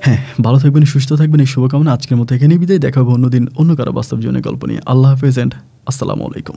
হ্যাঁ, ভালো থাকবেন, সুস্থ থাকবেন, এই শুভকামনা। আজকের মতো এখানেই বিদায়, দেখা হবে অন্যদিন অন্য কারো বাস্তব জীবনের গল্প নিয়ে। আল্লাহ হাফেজ অ্যান্ড আসসালামু আলাইকুম।